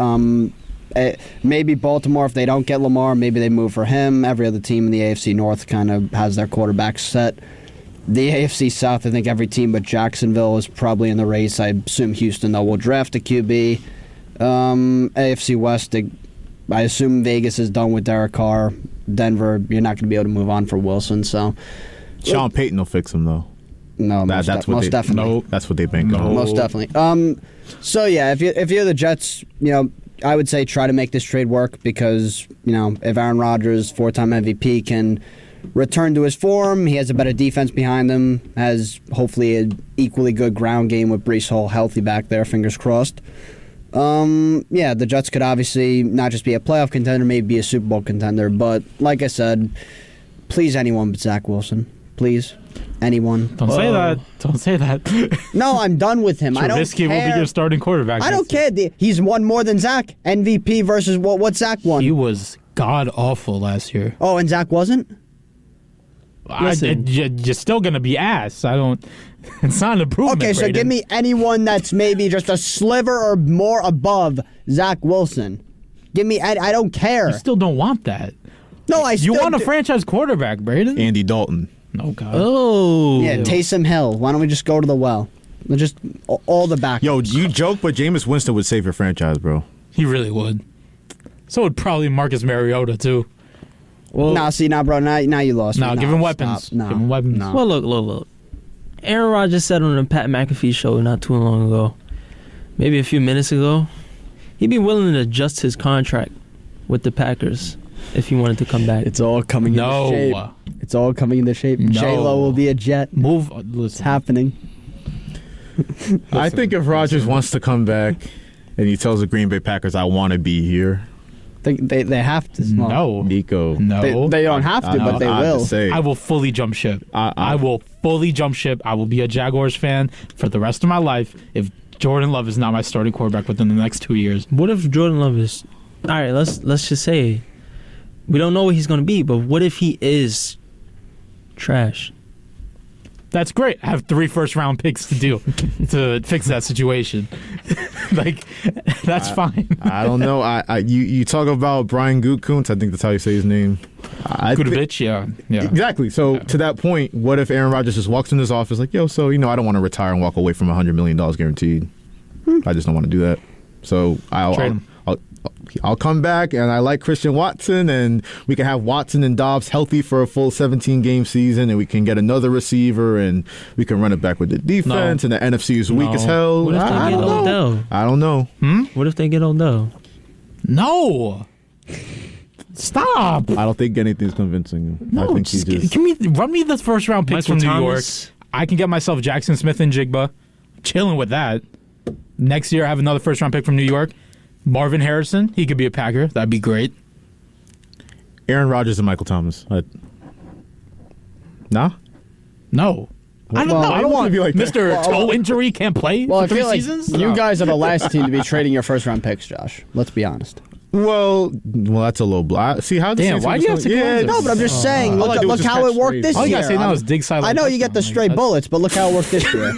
[SPEAKER 9] Maybe Baltimore, if they don't get Lamar, maybe they move for him. Every other team in the AFC North kind of has their quarterbacks set. The AFC South, I think every team but Jacksonville is probably in the race. I assume Houston, though, will draft a QB. AFC West, I assume Vegas is done with Derek Carr. Denver, you're not going to be able to move on for Wilson. So
[SPEAKER 5] Sean Payton will fix him, though.
[SPEAKER 9] No, most definitely.
[SPEAKER 5] No, that's what they bank on.
[SPEAKER 9] Most definitely. So yeah, if you're the Jets, I would say try to make this trade work because if Aaron Rodgers, 4-time MVP, can return to his form, he has a better defense behind him, has hopefully an equally good ground game with Breece Hall healthy back there. Fingers crossed. The Jets could obviously not just be a playoff contender, maybe be a Super Bowl contender. But like I said, please anyone but Zach Wilson. Please. Anyone.
[SPEAKER 6] Don't say that. Don't say that.
[SPEAKER 9] No, I'm done with him. I don't
[SPEAKER 6] Trubisky
[SPEAKER 9] care.
[SPEAKER 6] will be your starting quarterback.
[SPEAKER 9] I don't care. He's won more than Zach. MVP versus what Zach won.
[SPEAKER 6] He was god-awful last year.
[SPEAKER 9] Oh, and Zach wasn't?
[SPEAKER 6] You're still going to be ass. It's not an improvement,
[SPEAKER 9] Okay, so
[SPEAKER 6] Braden.
[SPEAKER 9] give me anyone that's maybe just a sliver or more above Zach Wilson. Give me, I don't care.
[SPEAKER 6] You still don't want that.
[SPEAKER 9] No,
[SPEAKER 6] You want a franchise quarterback, Braden.
[SPEAKER 5] Andy Dalton.
[SPEAKER 6] Oh, God.
[SPEAKER 7] Oh.
[SPEAKER 9] Yeah, Taysom Hill. Why don't we just go to the well? Just all the back.
[SPEAKER 5] Yo, you joke, but Jameis Winston would save your franchise, bro.
[SPEAKER 6] He really would. So would probably Marcus Mariota, too.
[SPEAKER 7] Well,
[SPEAKER 9] bro, now you lost me.
[SPEAKER 6] No, give him weapons.
[SPEAKER 9] Stop. No,
[SPEAKER 6] Give him weapons.
[SPEAKER 9] No.
[SPEAKER 7] Well, look. Aaron Rodgers said on the Pat McAfee show not too long ago, maybe a few minutes ago, he'd be willing to adjust his contract with the Packers if he wanted to come back.
[SPEAKER 9] It's all coming into shape. It's all coming into shape.
[SPEAKER 6] No.
[SPEAKER 9] J-Lo will be a Jet.
[SPEAKER 6] Listen.
[SPEAKER 9] It's happening.
[SPEAKER 5] I think if Rodgers wants to come back and he tells the Green Bay Packers, I want to be here.
[SPEAKER 9] They have to.
[SPEAKER 6] No.
[SPEAKER 5] Nico.
[SPEAKER 6] No.
[SPEAKER 9] They don't have to, but they will.
[SPEAKER 6] I will fully jump ship. I will fully jump ship. I will be a Jaguars fan for the rest of my life if Jordan Love is not my starting quarterback within the next 2 years.
[SPEAKER 7] What if Jordan Love is... All right, let's just say we don't know what he's going to be, but what if he is trash?
[SPEAKER 6] That's great. I have 3 first-round picks to do to fix that situation. That's fine.
[SPEAKER 5] I don't know. You talk about Brian Gutekunst. I think that's how you say his name.
[SPEAKER 6] Gutekunst, yeah.
[SPEAKER 5] Exactly. So to that point, what if Aaron Rodgers just walks in his office like, yo, so I don't want to retire and walk away from $100 million guaranteed. I just don't want to do that. So I'll I'll come back, and I like Christian Watson, and we can have Watson and Dobbs healthy for a full 17-game season, and we can get another receiver, and we can run it back with the defense, and the NFC is weak as hell.
[SPEAKER 7] What if they get Odell?
[SPEAKER 5] I don't know.
[SPEAKER 7] What if they get Odell?
[SPEAKER 6] No. Stop.
[SPEAKER 5] I don't think anything's convincing.
[SPEAKER 6] No,
[SPEAKER 5] I think he just...
[SPEAKER 6] run me the first round picks
[SPEAKER 7] Michael
[SPEAKER 6] from New
[SPEAKER 7] Thomas.
[SPEAKER 6] York. I can get myself Jackson Smith and Jigba. Chilling with that. Next year, I have another first round pick from New York. Marvin Harrison, he could be a Packer. That'd be great.
[SPEAKER 5] Aaron Rodgers and Michael Thomas. Nah?
[SPEAKER 6] No. I don't know. I don't want Mr. Toe injury can't play
[SPEAKER 9] Well,
[SPEAKER 6] for
[SPEAKER 9] I
[SPEAKER 6] 3
[SPEAKER 9] feel like
[SPEAKER 6] seasons.
[SPEAKER 9] you guys are the last team to be trading your first-round picks, Josh. Let's be honest.
[SPEAKER 5] Well, that's a low blow. See how?
[SPEAKER 6] Damn, why do you have to?
[SPEAKER 5] Yeah,
[SPEAKER 9] No, but I'm just saying. Look how it worked this year.
[SPEAKER 6] All you gotta say now is dig side.
[SPEAKER 9] I know you get the straight bullets, but look how it worked this year.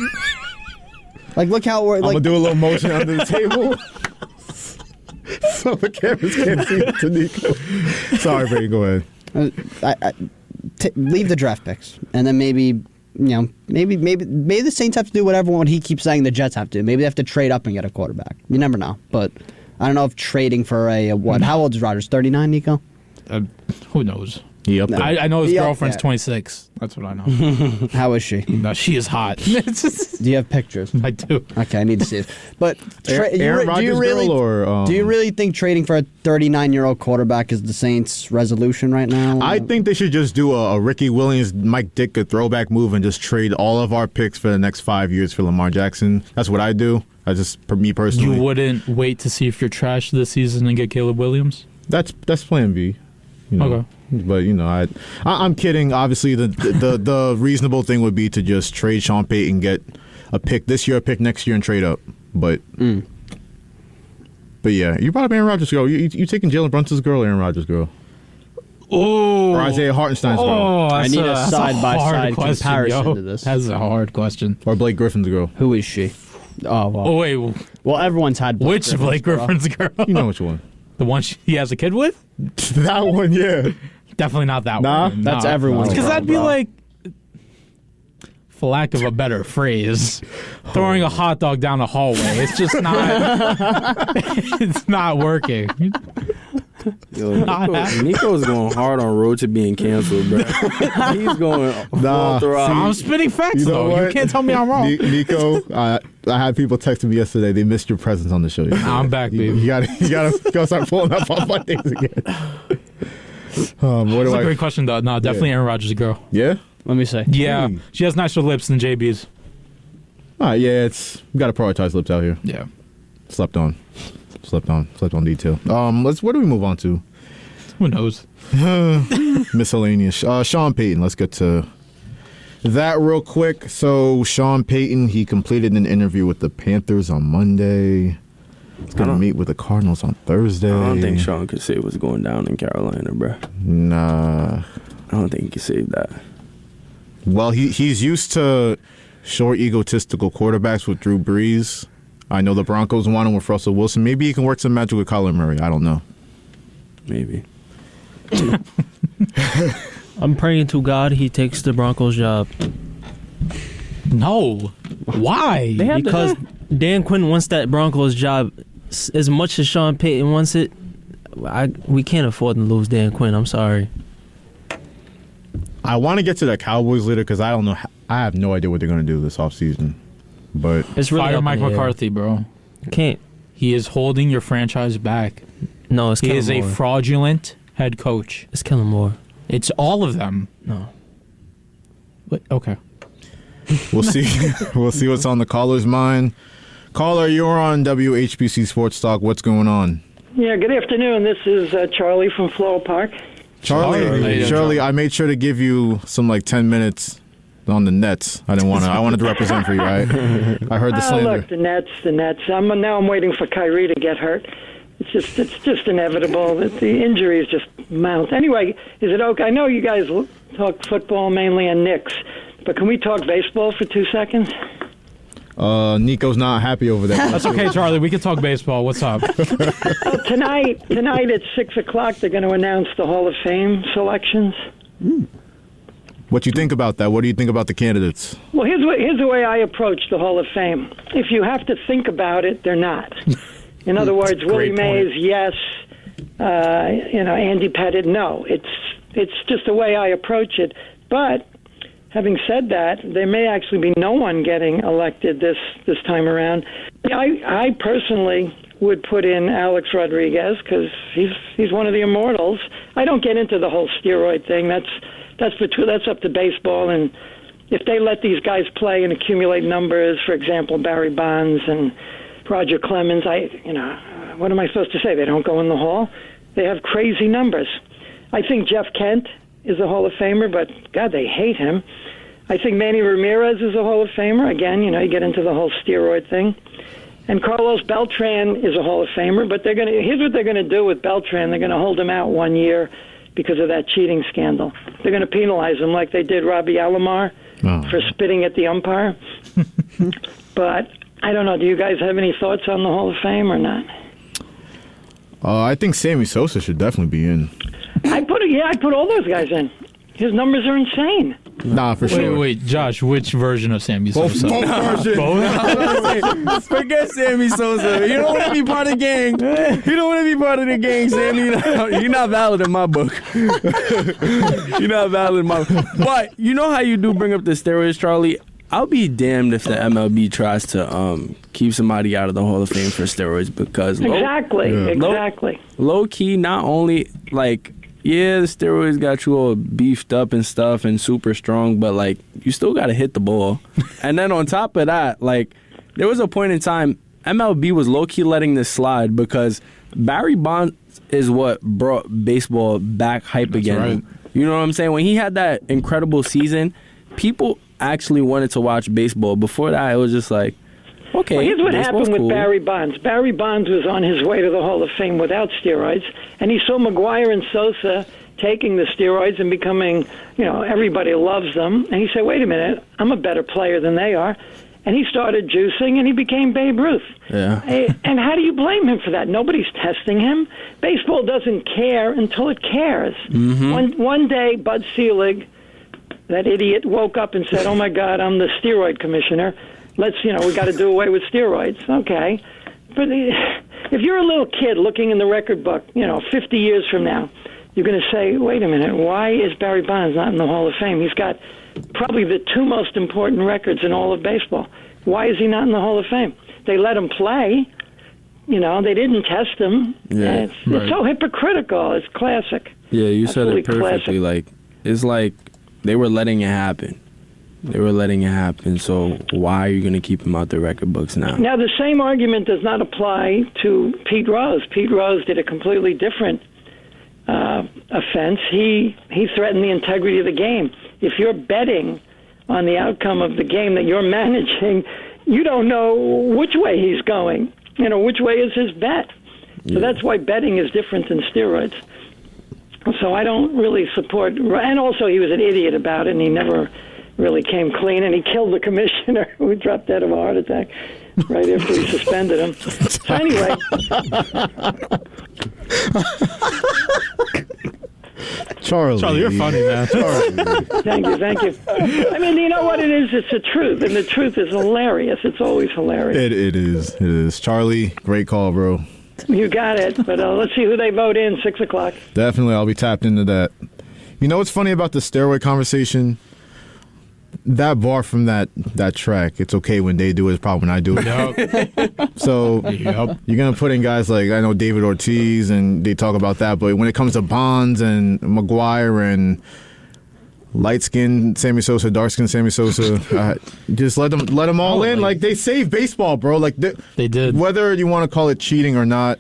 [SPEAKER 9] Look how it worked.
[SPEAKER 5] I'm gonna do a little motion under the table. So the cameras can't see it to Nico. Sorry, Brady, go ahead.
[SPEAKER 9] Leave the draft picks, and then maybe the Saints have to do whatever one he keeps saying the Jets have to. Maybe they have to trade up and get a quarterback. You never know, but I don't know if trading for a what? How old is Rodgers? 39, Nico?
[SPEAKER 6] Who knows?
[SPEAKER 5] He up there.
[SPEAKER 6] I know his girlfriend's 26. That's what I know.
[SPEAKER 9] How is she?
[SPEAKER 6] No, she is hot.
[SPEAKER 9] Do you have pictures?
[SPEAKER 6] I do.
[SPEAKER 9] Okay, I need to see it. But do you really think trading for a 39-year-old quarterback is the Saints' resolution right now?
[SPEAKER 5] I think they should just do a Ricky Williams, Mike Ditka throwback move and just trade all of our picks for the next 5 years for Lamar Jackson. That's what I do. For me personally.
[SPEAKER 6] You wouldn't wait to see if you're trash this season and get Caleb Williams?
[SPEAKER 5] That's plan B.
[SPEAKER 6] Okay.
[SPEAKER 5] But I'm kidding. Obviously, the reasonable thing would be to just trade Sean Payton, get a pick this year, a pick next year, and trade up. But yeah, you brought up Aaron Rodgers' girl. You taking Jalen Brunson's girl, or Aaron Rodgers' girl?
[SPEAKER 6] Oh,
[SPEAKER 5] or Isaiah Hartenstein's girl?
[SPEAKER 9] I need a side-by-side comparison to this.
[SPEAKER 6] That's a hard question.
[SPEAKER 5] Or Blake Griffin's girl?
[SPEAKER 9] Who is she? Oh, well.
[SPEAKER 6] Oh wait.
[SPEAKER 9] Well, everyone's had
[SPEAKER 6] Which Blake Griffin's girl?
[SPEAKER 5] You know which one?
[SPEAKER 6] The one he has a kid with?
[SPEAKER 5] That one, yeah.
[SPEAKER 6] Definitely not that
[SPEAKER 5] nah,
[SPEAKER 6] one.
[SPEAKER 9] That's everyone's.
[SPEAKER 6] Because that'd be like, for lack of a better phrase, throwing a hot dog down the hallway. It's just not. It's not working.
[SPEAKER 8] Yo, Nico's going hard on road to being canceled, bro. He's going full throttle.
[SPEAKER 6] I'm spitting facts, though. You can't tell me I'm wrong.
[SPEAKER 5] Nico, I had people texting me yesterday. They missed your presence on the show.
[SPEAKER 6] I'm back, baby.
[SPEAKER 5] You gotta start pulling up on Mondays again.
[SPEAKER 6] That's a great question, though. No, definitely Aaron Rodgers' girl.
[SPEAKER 5] Yeah?
[SPEAKER 9] Let me see.
[SPEAKER 6] Yeah, she has nicer lips than JB's.
[SPEAKER 5] All right, yeah, we got to prioritize lips out here.
[SPEAKER 6] Yeah.
[SPEAKER 5] Slept on detail. What do we move on to?
[SPEAKER 6] Who knows?
[SPEAKER 5] Miscellaneous. Sean Payton. Let's get to that real quick. So Sean Payton, he completed an interview with the Panthers on Monday. He's going to meet with the Cardinals on Thursday.
[SPEAKER 8] I don't think Sean could say what's going down in Carolina, bro.
[SPEAKER 5] Nah.
[SPEAKER 8] I don't think he could save that.
[SPEAKER 5] Well, he's used to short, egotistical quarterbacks with Drew Brees. I know the Broncos want him with Russell Wilson. Maybe he can work some magic with Kyler Murray. I don't know.
[SPEAKER 8] Maybe.
[SPEAKER 7] I'm praying to God he takes the Broncos job.
[SPEAKER 6] No. Why?
[SPEAKER 7] Because Dan Quinn wants that Broncos job as much as Sean Payton wants it. We can't afford to lose Dan Quinn. I'm sorry.
[SPEAKER 5] I want to get to the Cowboys later because I don't know. I have no idea what they're going to do this offseason. But
[SPEAKER 7] it's really
[SPEAKER 6] fire Mike McCarthy, bro.
[SPEAKER 7] Can't.
[SPEAKER 6] He is holding your franchise back.
[SPEAKER 7] No, it's Kellen
[SPEAKER 6] Moore. He is a fraudulent head coach.
[SPEAKER 7] It's Kellen Moore.
[SPEAKER 6] It's all of them.
[SPEAKER 7] No.
[SPEAKER 6] But, okay.
[SPEAKER 5] We'll see. We'll see what's on the caller's mind. Caller, you're on WHPC Sports Talk. What's going on?
[SPEAKER 10] Yeah, good afternoon. This is Charlie from Floral Park.
[SPEAKER 5] Charlie, I made sure to give you some 10 minutes on the Nets. I wanted to represent for you. I heard the slander.
[SPEAKER 10] Look, the Nets. I'm waiting for Kyrie to get hurt. It's just inevitable that the injuries just mount. Anyway, is it okay? I know you guys talk football mainly and Knicks, but can we talk baseball for 2 seconds?
[SPEAKER 5] Nico's not happy over that.
[SPEAKER 6] That's okay, Charlie. We can talk baseball. What's up?
[SPEAKER 10] Tonight at 6 o'clock, they're going to announce the Hall of Fame selections.
[SPEAKER 5] What you think about that? What do you think about the candidates?
[SPEAKER 10] Well, here's the way I approach the Hall of Fame. If you have to think about it, they're not. In other words, Willie
[SPEAKER 6] Great
[SPEAKER 10] Mays,
[SPEAKER 6] point.
[SPEAKER 10] yes. Andy Pettitte, no. It's just the way I approach it. But having said that, there may actually be no one getting elected this time around. I personally would put in Alex Rodriguez because he's one of the immortals. I don't get into the whole steroid thing. That's up to baseball, and if they let these guys play and accumulate numbers, for example, Barry Bonds and Roger Clemens, what am I supposed to say? They don't go in the Hall? They have crazy numbers. I think Jeff Kent is a Hall of Famer, but, God, they hate him. I think Manny Ramirez is a Hall of Famer. Again, you get into the whole steroid thing. And Carlos Beltran is a Hall of Famer, but here's what they're going to do with Beltran. They're going to hold him out 1 year because of that cheating scandal. They're going to penalize him like they did Robbie Alomar for spitting at the umpire. But I don't know. Do you guys have any thoughts on the Hall of Fame or not?
[SPEAKER 5] I think Sammy Sosa should definitely be in.
[SPEAKER 10] I put all those guys in. His numbers are insane.
[SPEAKER 5] Nah, for sure.
[SPEAKER 6] Wait, Josh, which version of Sammy Sosa?
[SPEAKER 5] Both versions.
[SPEAKER 6] Both?
[SPEAKER 8] Forget Sammy Sosa. You don't want to be part of the gang. You don't want to be part of the gang, Sammy. You're not valid in my book. You're not valid in my book. But you know how you do bring up the steroids, Charlie? I'll be damned if the MLB tries to keep somebody out of the Hall of Fame for steroids because
[SPEAKER 10] exactly.
[SPEAKER 8] Low key, not only the steroids got you all beefed up and stuff and super strong, but you still got to hit the ball. And then on top of that, there was a point in time MLB was low key letting this slide because Barry Bonds is what brought baseball back hype again.
[SPEAKER 5] Right.
[SPEAKER 8] You know what I'm saying? When he had that incredible season, people actually wanted to watch baseball. Before that, it was just okay.
[SPEAKER 10] Well, here's what happened with
[SPEAKER 8] cool.
[SPEAKER 10] Barry Bonds. Barry Bonds was on his way to the Hall of Fame without steroids, and he saw McGuire and Sosa taking the steroids and becoming, everybody loves them. And he said, wait a minute, I'm a better player than they are. And he started juicing, and he became Babe Ruth.
[SPEAKER 8] Yeah.
[SPEAKER 10] And how do you blame him for that? Nobody's testing him. Baseball doesn't care until it cares.
[SPEAKER 8] Mm-hmm.
[SPEAKER 10] One day, Bud Selig, that idiot, woke up and said, oh, my God, I'm the steroid commissioner. We got to do away with steroids. Okay. But if you're a little kid looking in the record book, 50 years from now, you're going to say, wait a minute, why is Barry Bonds not in the Hall of Fame? He's got probably the two most important records in all of baseball. Why is he not in the Hall of Fame? They let him play. They didn't test him.
[SPEAKER 8] Yeah,
[SPEAKER 10] it's so hypocritical. It's classic.
[SPEAKER 8] Yeah, you said it
[SPEAKER 10] Absolutely
[SPEAKER 8] perfectly.
[SPEAKER 10] classic.
[SPEAKER 8] It's like they were letting it happen. So why are you going to keep him out the record books now?
[SPEAKER 10] Now, the same argument does not apply to Pete Rose. Pete Rose did a completely different offense. He threatened the integrity of the game. If you're betting on the outcome of the game that you're managing, you don't know which way he's going. Which way is his bet. So that's why betting is different than steroids. So I don't really support. And also, he was an idiot about it, and he never really came clean, and he killed the commissioner who dropped dead of a heart attack right after he suspended him. So anyway.
[SPEAKER 5] Charlie,
[SPEAKER 6] you're funny, man.
[SPEAKER 10] Thank you. I mean, you know what it is? It's the truth, and the truth is hilarious. It's always hilarious.
[SPEAKER 5] It is. Charlie, great call, bro.
[SPEAKER 10] You got it, but let's see who they vote in, 6 o'clock.
[SPEAKER 5] Definitely, I'll be tapped into that. You know what's funny about the steroid conversation? That bar from that track, it's okay when they do it, it's probably when I do it.
[SPEAKER 6] Yep.
[SPEAKER 5] So you're going to put in guys like, I know David Ortiz, and they talk about that, but when it comes to Bonds and McGuire and light-skinned Sammy Sosa, dark-skinned Sammy Sosa, just let them all in. They saved baseball, bro.
[SPEAKER 6] They did.
[SPEAKER 5] Whether you want to call it cheating or not,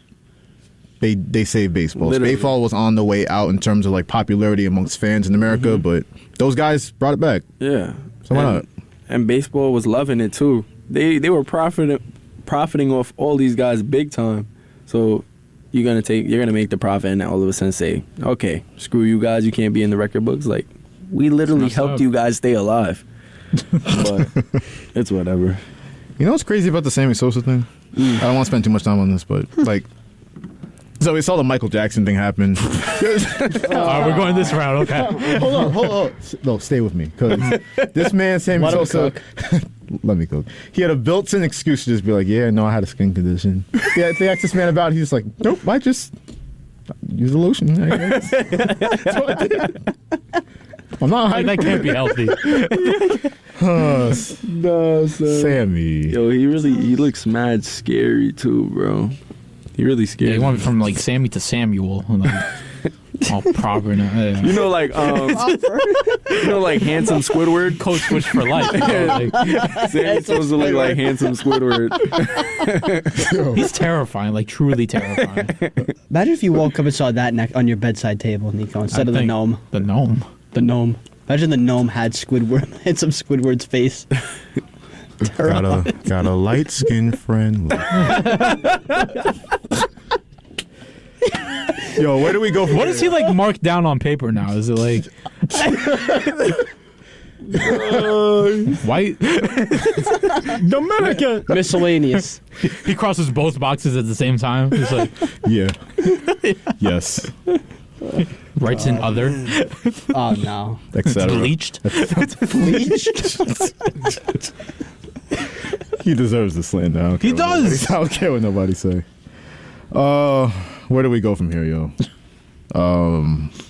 [SPEAKER 5] they saved baseball.
[SPEAKER 8] Literally.
[SPEAKER 5] Baseball was on the way out in terms of popularity amongst fans in America, but those guys brought it back.
[SPEAKER 8] Yeah.
[SPEAKER 5] So why not?
[SPEAKER 8] And baseball was loving it too. They were profiting off all these guys big time. So you're gonna make the profit and all of a sudden say, okay, screw you guys, you can't be in the record books. We literally helped you guys stay alive. But it's whatever.
[SPEAKER 5] You know what's crazy about the Sammy Sosa thing? I don't want to spend too much time on this, but so we saw the Michael Jackson thing happen.
[SPEAKER 6] We're going this route, okay.
[SPEAKER 5] Hold on. No, stay with me. Because this man, Sammy Sosa, let me go. He had a built-in excuse to just be like, yeah, no, I had a skin condition. They asked this man about it. He's like, nope, I just use the lotion. I guess. That's what I did. I'm not hiding.
[SPEAKER 6] That can't be healthy.
[SPEAKER 8] No, son.
[SPEAKER 5] Sammy.
[SPEAKER 8] Yo, he looks mad scary too, bro. He really scared.
[SPEAKER 6] Yeah, he went from like Sammy to Samuel. Like, all proper now. Yeah.
[SPEAKER 8] You know, like handsome Squidward.
[SPEAKER 6] Code switch for life.
[SPEAKER 8] Sammy's supposed to look like handsome Squidward.
[SPEAKER 6] He's terrifying, like truly terrifying.
[SPEAKER 9] Imagine if you woke up and saw that on your bedside table, Nico, instead of the gnome.
[SPEAKER 6] The gnome.
[SPEAKER 9] The gnome. Imagine the gnome had handsome Squidward's face.
[SPEAKER 5] Got a light-skinned friend. Yo, where do we go from
[SPEAKER 6] What is he like marked down on paper now? Is it like white?
[SPEAKER 9] Dominican. Miscellaneous.
[SPEAKER 6] He crosses both boxes at the same time. He's like,
[SPEAKER 5] yeah. Yes.
[SPEAKER 6] Writes in other.
[SPEAKER 9] Oh no.
[SPEAKER 5] Etc.
[SPEAKER 6] Bleached.
[SPEAKER 9] Bleached.
[SPEAKER 5] He deserves the slander.
[SPEAKER 6] He does.
[SPEAKER 5] I don't care what nobody say. Where do we go from here, yo?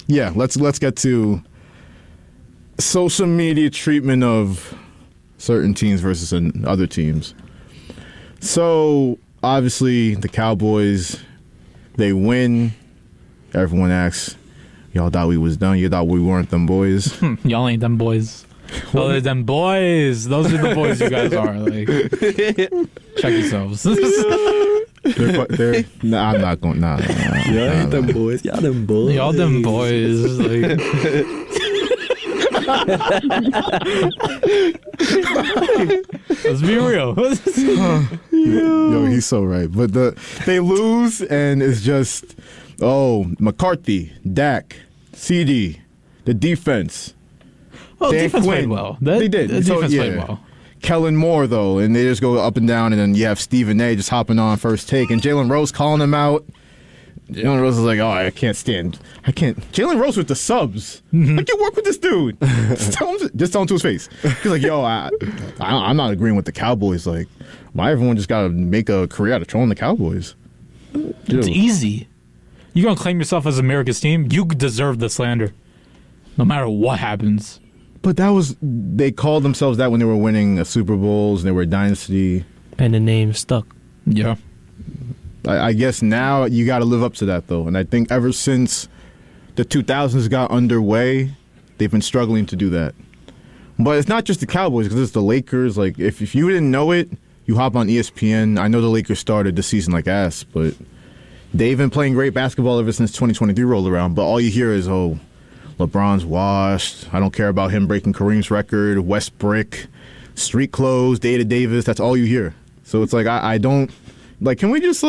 [SPEAKER 5] Yeah, let's get to social media treatment of certain teams versus other teams. So obviously the Cowboys, they win. Everyone asks, y'all thought we was done? You thought we weren't them boys?
[SPEAKER 6] Y'all ain't them boys. Oh, they're them boys. Those are the boys you guys are. Like, check yourselves.
[SPEAKER 5] Nah, I'm not going. Nah.
[SPEAKER 8] Y'all ain't them boys. Y'all them boys.
[SPEAKER 6] Y'all them boys. Like, let's be real.
[SPEAKER 5] Yo, he's so right. But they lose, and it's just, McCarthy, Dak, CD, the defense.
[SPEAKER 6] Well, defense played well.
[SPEAKER 5] They did.
[SPEAKER 6] The defense played well.
[SPEAKER 5] Kellen Moore, though, and they just go up and down, and then you have Stephen A. just hopping on first take, and Jalen Rose calling him out. Jalen Rose is like, I can't. Jalen Rose with the subs. I can work with this dude. just tell him to his face. He's like, yo, I'm not agreeing with the Cowboys. Like, why everyone just got to make a career out of trolling the Cowboys?
[SPEAKER 6] It's easy. You're going to claim yourself as America's team? You deserve the slander. No matter what happens.
[SPEAKER 5] But they called themselves that when they were winning Super Bowls and they were a dynasty.
[SPEAKER 7] And the name stuck.
[SPEAKER 6] Yeah.
[SPEAKER 5] I guess now you got to live up to that, though. And I think ever since the 2000s got underway, they've been struggling to do that. But it's not just the Cowboys, because it's the Lakers. Like, if you didn't know it, you hop on ESPN. I know the Lakers started the season like ass, but they've been playing great basketball ever since 2023 rolled around. But all you hear is, LeBron's washed. I don't care about him breaking Kareem's record. Westbrook, street clothes, Data Davis. That's all you hear. So it's like, I don't... Like, can we just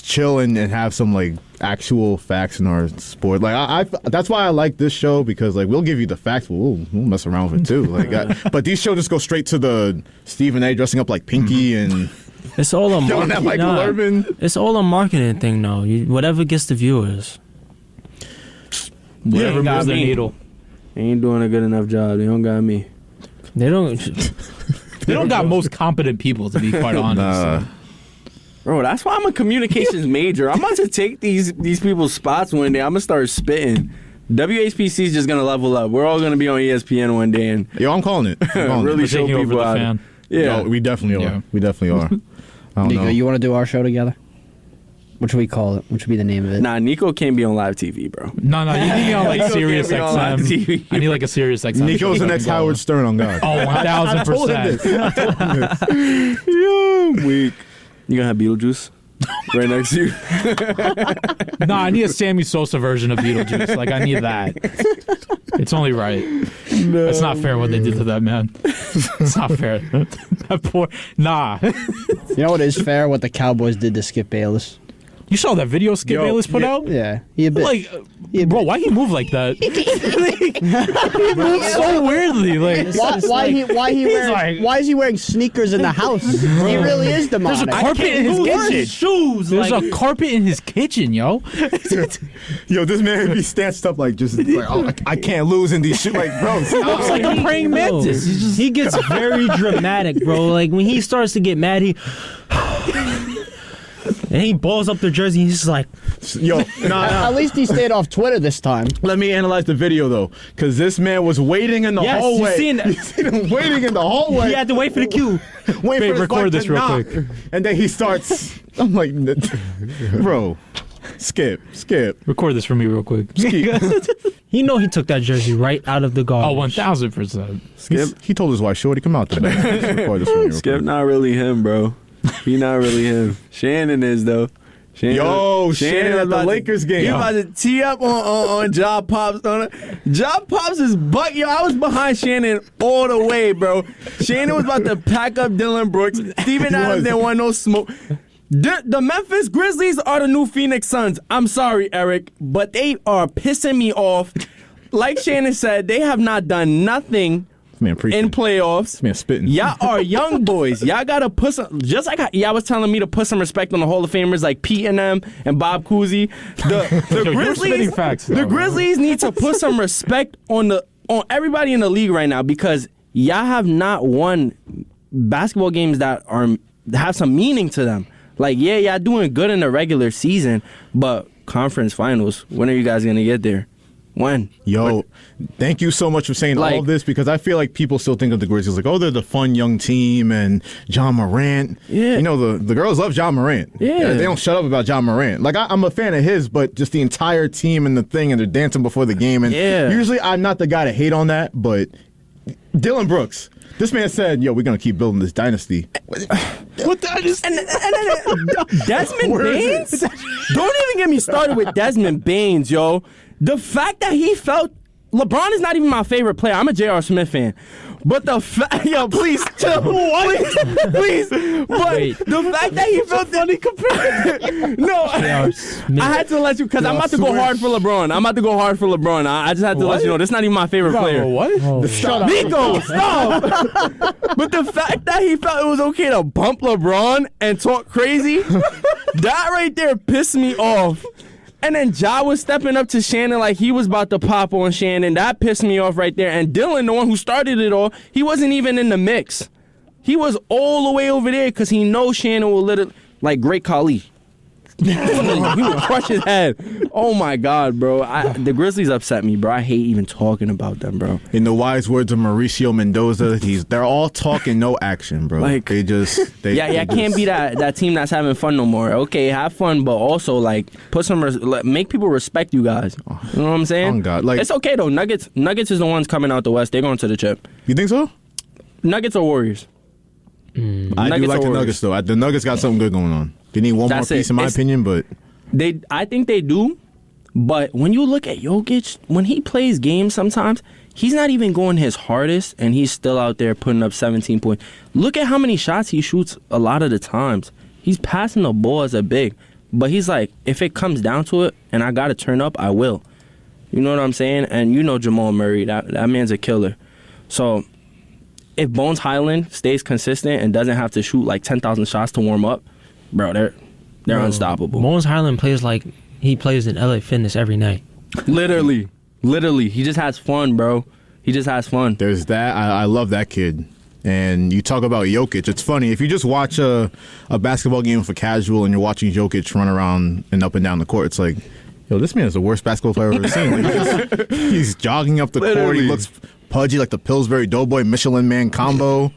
[SPEAKER 5] chill and have some, like, actual facts in our sport? Like, that's why I like this show, because, like, we'll give you the facts, but we'll mess around with it, too. Like, but these shows just go straight to the Stephen A. dressing up like Pinky and...
[SPEAKER 7] It's all a marketing. It's all a marketing thing, though. Whatever gets the viewers.
[SPEAKER 6] Whatever moves the needle.
[SPEAKER 8] They ain't doing a good enough job. They don't got me.
[SPEAKER 7] They don't.
[SPEAKER 6] They don't got most competent people, to be quite honest.
[SPEAKER 5] Nah.
[SPEAKER 8] Bro, that's why I'm a communications major. I'm about to take these people's spots one day. I'm gonna start spitting. WHPC is just gonna level up. We're all gonna be on ESPN one day, and
[SPEAKER 5] I'm calling it.
[SPEAKER 8] Really show people out.
[SPEAKER 6] Fan.
[SPEAKER 8] Yeah,
[SPEAKER 5] we definitely are.
[SPEAKER 6] Yeah.
[SPEAKER 5] We definitely are. I don't
[SPEAKER 9] Nico,
[SPEAKER 5] know.
[SPEAKER 9] you want to do our show together? What should we call it? What should be the name of it?
[SPEAKER 8] Nah, Nico can't be on live TV, bro.
[SPEAKER 6] No, you need me on like
[SPEAKER 8] Nico
[SPEAKER 6] Sirius
[SPEAKER 8] can't be on live
[SPEAKER 6] XM.
[SPEAKER 8] TV.
[SPEAKER 6] I need like a Sirius XM.
[SPEAKER 5] Nico's the next Howard Stern on God.
[SPEAKER 6] Oh, 1,000%.
[SPEAKER 8] Yeah, weak. You gonna have Beetlejuice right next to you?
[SPEAKER 6] No, I need a Sammy Sosa version of Beetlejuice. Like, I need that. It's only right. No, it's not fair what they did to that man. It's not fair. That poor... Nah.
[SPEAKER 9] You know what is fair? What the Cowboys did to Skip Bayless.
[SPEAKER 6] You saw that video Skip Bayless put out?
[SPEAKER 9] Yeah, he a bit.
[SPEAKER 6] Like, bro, why he move like that? He moves so weirdly. Like,
[SPEAKER 9] why is he wearing sneakers in the house? He really is demonic.
[SPEAKER 6] There's a carpet in his kitchen.
[SPEAKER 7] Shoes.
[SPEAKER 6] There's a carpet in his kitchen, yo.
[SPEAKER 5] Yo, this man be stanched up like just like, oh, I can't lose in these shit. Like, bro,
[SPEAKER 6] Looks like a praying mantis.
[SPEAKER 7] He gets very dramatic, bro. Like when he starts to get mad, and he balls up the jersey. He's just like,
[SPEAKER 5] yo,
[SPEAKER 9] At least he stayed off Twitter this time.
[SPEAKER 5] Let me analyze the video though, because this man was waiting in the hallway.
[SPEAKER 7] You seen
[SPEAKER 5] him waiting in the hallway.
[SPEAKER 7] He had to wait for the cue.
[SPEAKER 5] Wait for
[SPEAKER 6] record this real quick.
[SPEAKER 5] And then he starts. I'm like, bro, skip.
[SPEAKER 6] Record this for me real quick.
[SPEAKER 7] He he took that jersey right out of the garbage.
[SPEAKER 6] Oh, 1000%.
[SPEAKER 5] Skip. He told his wife, "Shorty, come out today." Record this for me real
[SPEAKER 8] Skip
[SPEAKER 5] quick.
[SPEAKER 8] not really him, bro. He not really him. Shannon is though.
[SPEAKER 5] Shannon at the Lakers game.
[SPEAKER 8] He about to tee up on Job Pops. Job Pops is buck. Yo, I was behind Shannon all the way, bro. Shannon was about to pack up Dylan Brooks. Steven Adams didn't want no smoke. The Memphis Grizzlies are the new Phoenix Suns. I'm sorry, Eric, but they are pissing me off. Like Shannon said, they have not done nothing in playoffs.
[SPEAKER 5] This man spitting.
[SPEAKER 8] Y'all are young boys. Y'all gotta put some. Just like y'all was telling me to put some respect on the Hall of Famers like Pete and them and Bob Cousy. The Grizzlies need to put some respect on everybody in the league right now because y'all have not won basketball games that have some meaning to them. Like, yeah, y'all doing good in the regular season, but conference finals, when are you guys gonna get there? When?
[SPEAKER 5] Yo, thank you so much for saying all of this because I feel like people still think of the Grizzlies like, oh, they're the fun young team and John Morant. Yeah. You know, the girls love John Morant. Yeah. They don't shut up about John Morant. Like, I'm a fan of his, but just the entire team and the thing, and they're dancing before the game. And usually I'm not the guy to hate on that, but Dylan Brooks. This man said, yo, we're going to keep building this dynasty.
[SPEAKER 8] What dynasty? Desmond Baines? Don't even get me started with Desmond Baines, yo. The fact that he felt... LeBron is not even my favorite player. I'm a J.R. Smith fan. But the fact... Yo, please, chill. Please. But the fact that he felt... funny comparison. No. I had to let you... Because I'm about to go hard for LeBron. I just had to let you know. That's not even my favorite player.
[SPEAKER 6] What?
[SPEAKER 8] Shut up. Nico, stop. But the fact that he felt it was okay to bump LeBron and talk crazy, that right there pissed me off. And then Ja was stepping up to Shannon like he was about to pop on Shannon. That pissed me off right there. And Dylan, the one who started it all, he wasn't even in the mix. He was all the way over there because he knows Shannon will literally, like Great Khali. He would crush his head. Oh my God, bro. The Grizzlies upset me, bro. I hate even talking about them, bro.
[SPEAKER 5] In the wise words of Mauricio Mendoza, they're all talking, no action, bro. Like they
[SPEAKER 8] can't be that team that's having fun no more. Okay, have fun, but also like put some make people respect you guys. You know what I'm saying?
[SPEAKER 5] Oh God, like
[SPEAKER 8] it's okay though. Nuggets is the ones coming out the West. They're going to the chip.
[SPEAKER 5] You think so?
[SPEAKER 8] Nuggets or Warriors?
[SPEAKER 5] I do like the Nuggets though. The Nuggets got something good going on. They need one more piece, in my opinion, but
[SPEAKER 8] I think they do. But when you look at Jokic, when he plays games, sometimes he's not even going his hardest, and he's still out there putting up 17 points. Look at how many shots he shoots a lot of the times. He's passing the ball as a big, but he's like, if it comes down to it, and I got to turn up, I will. You know what I'm saying? And you know Jamal Murray, that man's a killer. So if Bones Highland stays consistent and doesn't have to shoot like 10,000 shots to warm up, bro, they're unstoppable.
[SPEAKER 7] Bones Highland plays like he plays in LA Fitness every night.
[SPEAKER 8] Literally. He just has fun, bro. He just has fun.
[SPEAKER 5] There's that. I love that kid. And you talk about Jokic. It's funny. If you just watch a basketball game for casual and you're watching Jokic run around and up and down the court, it's like, yo, this man is the worst basketball player I've ever seen. Like, he's jogging up the court. He looks pudgy like the Pillsbury Doughboy Michelin Man combo.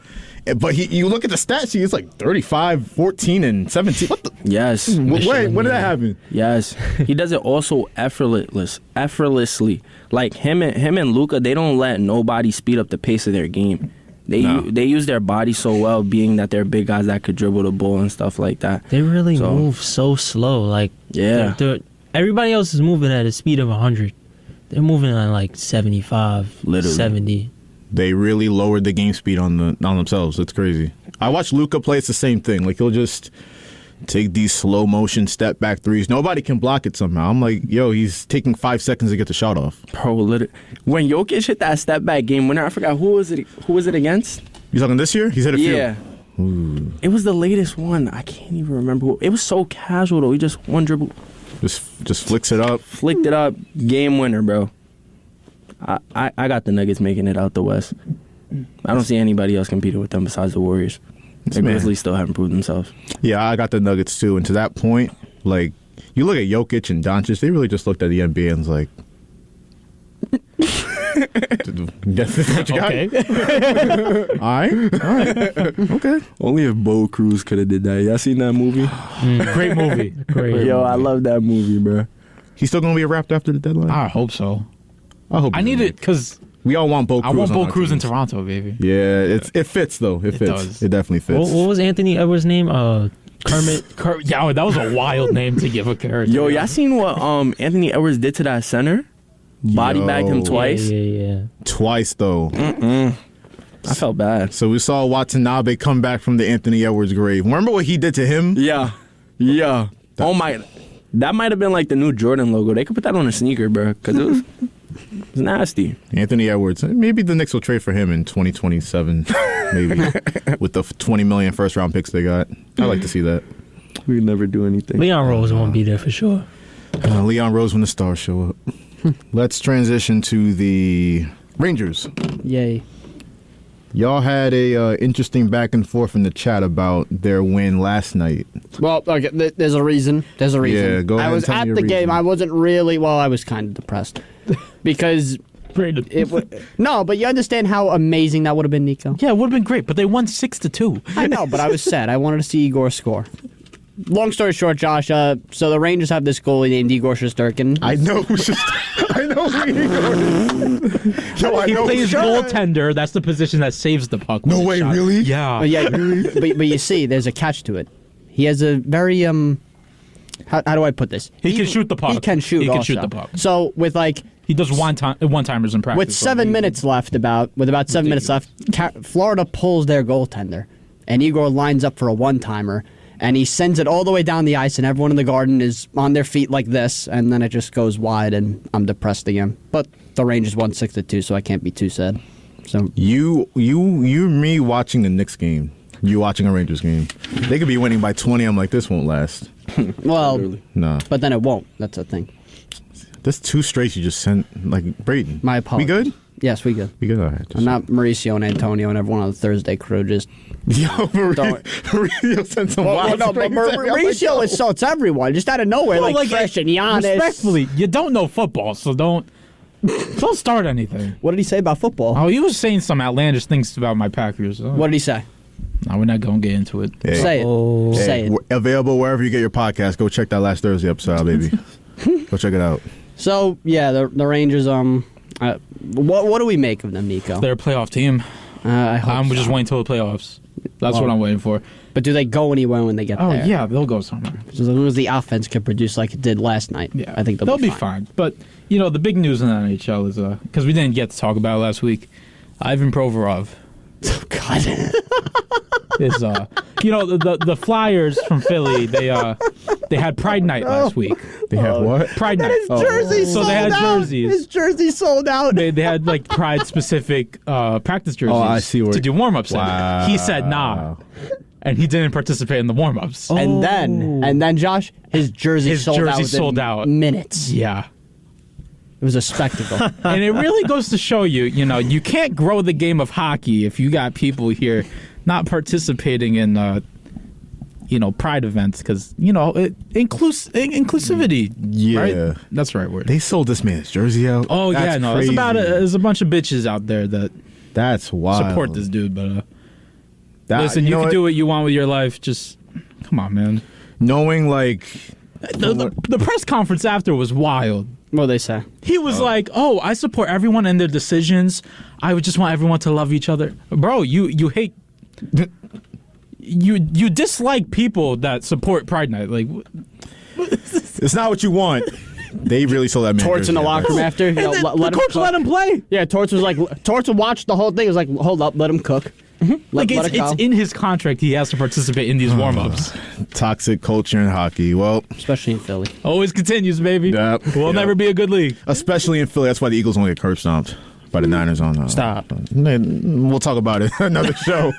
[SPEAKER 5] But you look at the stat sheet, it's like 35, 14, and 17. What the?
[SPEAKER 8] Yes.
[SPEAKER 5] Wait, when did that happen?
[SPEAKER 8] Yes. He does it also effortlessly. Like him and Luka, they don't let nobody speed up the pace of their game. They use their body so well, being that they're big guys that could dribble the ball and stuff like that.
[SPEAKER 7] They really move so slow. Like, everybody else is moving at a speed of 100. They're moving at like 75, literally 70.
[SPEAKER 5] They really lowered the game speed on themselves. It's crazy. I watch Luka play. It's the same thing. Like he'll just take these slow motion step back threes. Nobody can block it somehow. I'm like, yo, he's taking 5 seconds to get the shot off.
[SPEAKER 8] Bro, when Jokic hit that step back game winner, I forgot who was it against?
[SPEAKER 5] You talking this year? He's hit a few.
[SPEAKER 8] Yeah. Ooh. It was the latest one. I can't even remember. It was so casual though. He just one dribble.
[SPEAKER 5] Just flicks it up.
[SPEAKER 8] Flicked it up. Game winner, bro. I got the Nuggets making it out the West. I don't see anybody else competing with them besides the Warriors. The Grizzlies still haven't proved themselves.
[SPEAKER 5] Yeah, I got the Nuggets too. And to that point, like, you look at Jokic and Doncic, they really just looked at the NBA and was like, what you got?
[SPEAKER 6] Okay.
[SPEAKER 5] All right. Okay.
[SPEAKER 8] Only if Bo Cruz could have did that. Y'all seen that movie?
[SPEAKER 6] Great movie. Great.
[SPEAKER 8] Yo, I love that movie, bro.
[SPEAKER 5] He's still going to be a Raptor after the deadline?
[SPEAKER 6] I hope so.
[SPEAKER 5] I
[SPEAKER 6] need it because
[SPEAKER 5] we all want Bo Cruz.
[SPEAKER 6] I want Bo Cruz in Toronto, baby.
[SPEAKER 5] Yeah, it fits though. It fits.
[SPEAKER 6] Does.
[SPEAKER 5] It definitely fits.
[SPEAKER 7] What was Anthony Edwards' name? Kermit.
[SPEAKER 6] Yeah, that was a wild name to give a character.
[SPEAKER 8] Yo, y'all seen what Anthony Edwards did to that center? Body bagged him twice.
[SPEAKER 7] Yeah.
[SPEAKER 5] Twice though.
[SPEAKER 8] I felt bad.
[SPEAKER 5] So we saw Watanabe come back from the Anthony Edwards grave. Remember what he did to him?
[SPEAKER 8] Yeah. Oh my, that might have been like the new Jordan logo. They could put that on a sneaker, bro, because it was nasty.
[SPEAKER 5] Anthony Edwards. Maybe the Knicks will trade for him in 2027. Maybe with the 20 million first round picks they got. I like to see that.
[SPEAKER 8] We never do anything.
[SPEAKER 7] Leon Rose won't be there for sure.
[SPEAKER 5] Leon Rose when the stars show up. Let's transition to the Rangers.
[SPEAKER 9] Yay.
[SPEAKER 5] Y'all had a interesting back and forth in the chat about their win last night.
[SPEAKER 9] Well, okay, there's a reason.
[SPEAKER 5] Yeah, go ahead.
[SPEAKER 9] I was
[SPEAKER 5] and tell
[SPEAKER 9] at
[SPEAKER 5] me
[SPEAKER 9] the
[SPEAKER 5] your
[SPEAKER 9] game.
[SPEAKER 5] reason.
[SPEAKER 9] I wasn't really. Well, I was kind of depressed because no, but you understand how amazing that would have been, Nico.
[SPEAKER 6] Yeah, it would have been great, but they won 6-2.
[SPEAKER 9] I know, but I was sad. I wanted to see Igor score. Long story short, Josh. So the Rangers have this goalie named Igor Shesterkin.
[SPEAKER 5] I know. I know who Igor is. Yo,
[SPEAKER 6] He plays goaltender. That's the position that saves the puck.
[SPEAKER 5] No way,
[SPEAKER 6] shot.
[SPEAKER 5] really?
[SPEAKER 6] Yeah.
[SPEAKER 9] But you see, there's a catch to it. He has a very How do I put this?
[SPEAKER 6] He can shoot the puck.
[SPEAKER 9] He can shoot.
[SPEAKER 6] He can
[SPEAKER 9] also.
[SPEAKER 6] shoot the puck.
[SPEAKER 9] So with
[SPEAKER 6] he does one-timers in practice.
[SPEAKER 9] With 7 minutes left, about 7 minutes left, Florida pulls their goaltender, and Igor lines up for a one-timer, and he sends it all the way down the ice, and everyone in the Garden is on their feet like this, and then it just goes wide, and I'm depressed again. But the Rangers won 6-2, so I can't be too sad. So
[SPEAKER 5] me watching a Knicks game, you watching a Rangers game, they could be winning by 20. I'm like, this won't last.
[SPEAKER 9] Well,
[SPEAKER 5] no,
[SPEAKER 9] but then it won't. That's the thing.
[SPEAKER 5] That's 2 straight you just sent. Like, Brayden.
[SPEAKER 9] My apologies.
[SPEAKER 5] We good?
[SPEAKER 9] Yes, we good.
[SPEAKER 5] We good. All right.
[SPEAKER 9] I'm not Mauricio and Antonio and everyone on the Thursday crew. Just
[SPEAKER 5] Mauricio sent some wild
[SPEAKER 9] no, but Mauricio is so it's everyone just out of nowhere, like Fresh and Giannis.
[SPEAKER 6] Respectfully, you don't know football, so don't start anything.
[SPEAKER 9] What did he say about football?
[SPEAKER 6] Oh, he was saying some outlandish things about my Packers.
[SPEAKER 9] What did he say?
[SPEAKER 6] No, we're not going to get into it.
[SPEAKER 5] Hey.
[SPEAKER 9] Say it. Say it.
[SPEAKER 5] Available wherever you get your podcast. Go check that last Thursday episode, baby. Go check it out.
[SPEAKER 9] So yeah, the Rangers. What do we make of them, Nico?
[SPEAKER 6] They're a playoff team. I'm just waiting till the playoffs. That's what I'm waiting for.
[SPEAKER 9] But do they go anywhere when they get there?
[SPEAKER 6] Oh yeah, they'll go somewhere.
[SPEAKER 9] As long as the offense can produce like it did last night,
[SPEAKER 6] Yeah,
[SPEAKER 9] I think they'll be fine.
[SPEAKER 6] But the big news in the NHL is because we didn't get to talk about it last week. Ivan Provorov.
[SPEAKER 9] Oh God.
[SPEAKER 6] Is the Flyers from Philly? They had Pride Night last week.
[SPEAKER 5] They had what?
[SPEAKER 6] Pride Night.
[SPEAKER 9] His jersey sold
[SPEAKER 6] So they had
[SPEAKER 9] out.
[SPEAKER 6] jerseys.
[SPEAKER 9] His jersey sold out.
[SPEAKER 6] They had like Pride specific practice jerseys.
[SPEAKER 5] Oh, I see where
[SPEAKER 6] to do warm ups.
[SPEAKER 5] Wow.
[SPEAKER 6] He said nah, and he didn't participate in the warm ups.
[SPEAKER 9] And then Josh, his jersey sold out.
[SPEAKER 6] Sold out.
[SPEAKER 9] Minutes.
[SPEAKER 6] Yeah.
[SPEAKER 9] It was a spectacle.
[SPEAKER 6] And it really goes to show you, you can't grow the game of hockey if you got people here not participating in, pride events because, inclusivity.
[SPEAKER 5] Yeah.
[SPEAKER 6] Right? That's the right word.
[SPEAKER 5] They sold this man's jersey out.
[SPEAKER 6] Oh,
[SPEAKER 5] That's
[SPEAKER 6] yeah, no.
[SPEAKER 5] crazy.
[SPEAKER 6] There's a bunch of bitches out there that
[SPEAKER 5] That's wild.
[SPEAKER 6] support this dude, but listen, you can do what you want with your life. Just, come on, man.
[SPEAKER 5] Knowing, like...
[SPEAKER 6] The press conference after was wild.
[SPEAKER 9] What they say?
[SPEAKER 6] He was like, "Oh, I support everyone in their decisions. I would just want everyone to love each other." Bro, you hate you dislike people that support Pride Night. Like,
[SPEAKER 5] it's not what you want. They really sold that man.
[SPEAKER 9] Torts in the locker room after.
[SPEAKER 6] the coach let him play.
[SPEAKER 9] Yeah, Torts was like, Torts would watch the whole thing. He was like, hold up, let him cook.
[SPEAKER 6] Like
[SPEAKER 9] let it go.
[SPEAKER 6] it's in his contract. He has to participate in these warm-ups.
[SPEAKER 5] Toxic culture in hockey. Well,
[SPEAKER 9] Especially in Philly.
[SPEAKER 6] Always continues, baby.
[SPEAKER 5] Yep.
[SPEAKER 6] We'll
[SPEAKER 5] Yep.
[SPEAKER 6] never be a good league.
[SPEAKER 5] especially in Philly. That's why the Eagles only get curb stomped by the Niners on.
[SPEAKER 7] Stop.
[SPEAKER 5] We'll talk about it another show.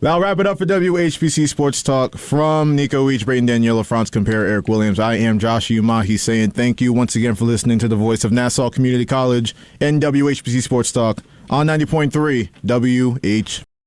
[SPEAKER 5] I'll wrap it up for WHPC Sports Talk. From Nico Each, Brayton Daniela, Franz Compare, Eric Williams, I am Josh Umahi saying thank you once again for listening to the voice of Nassau Community College and WHPC Sports Talk on 90.3 WHPC.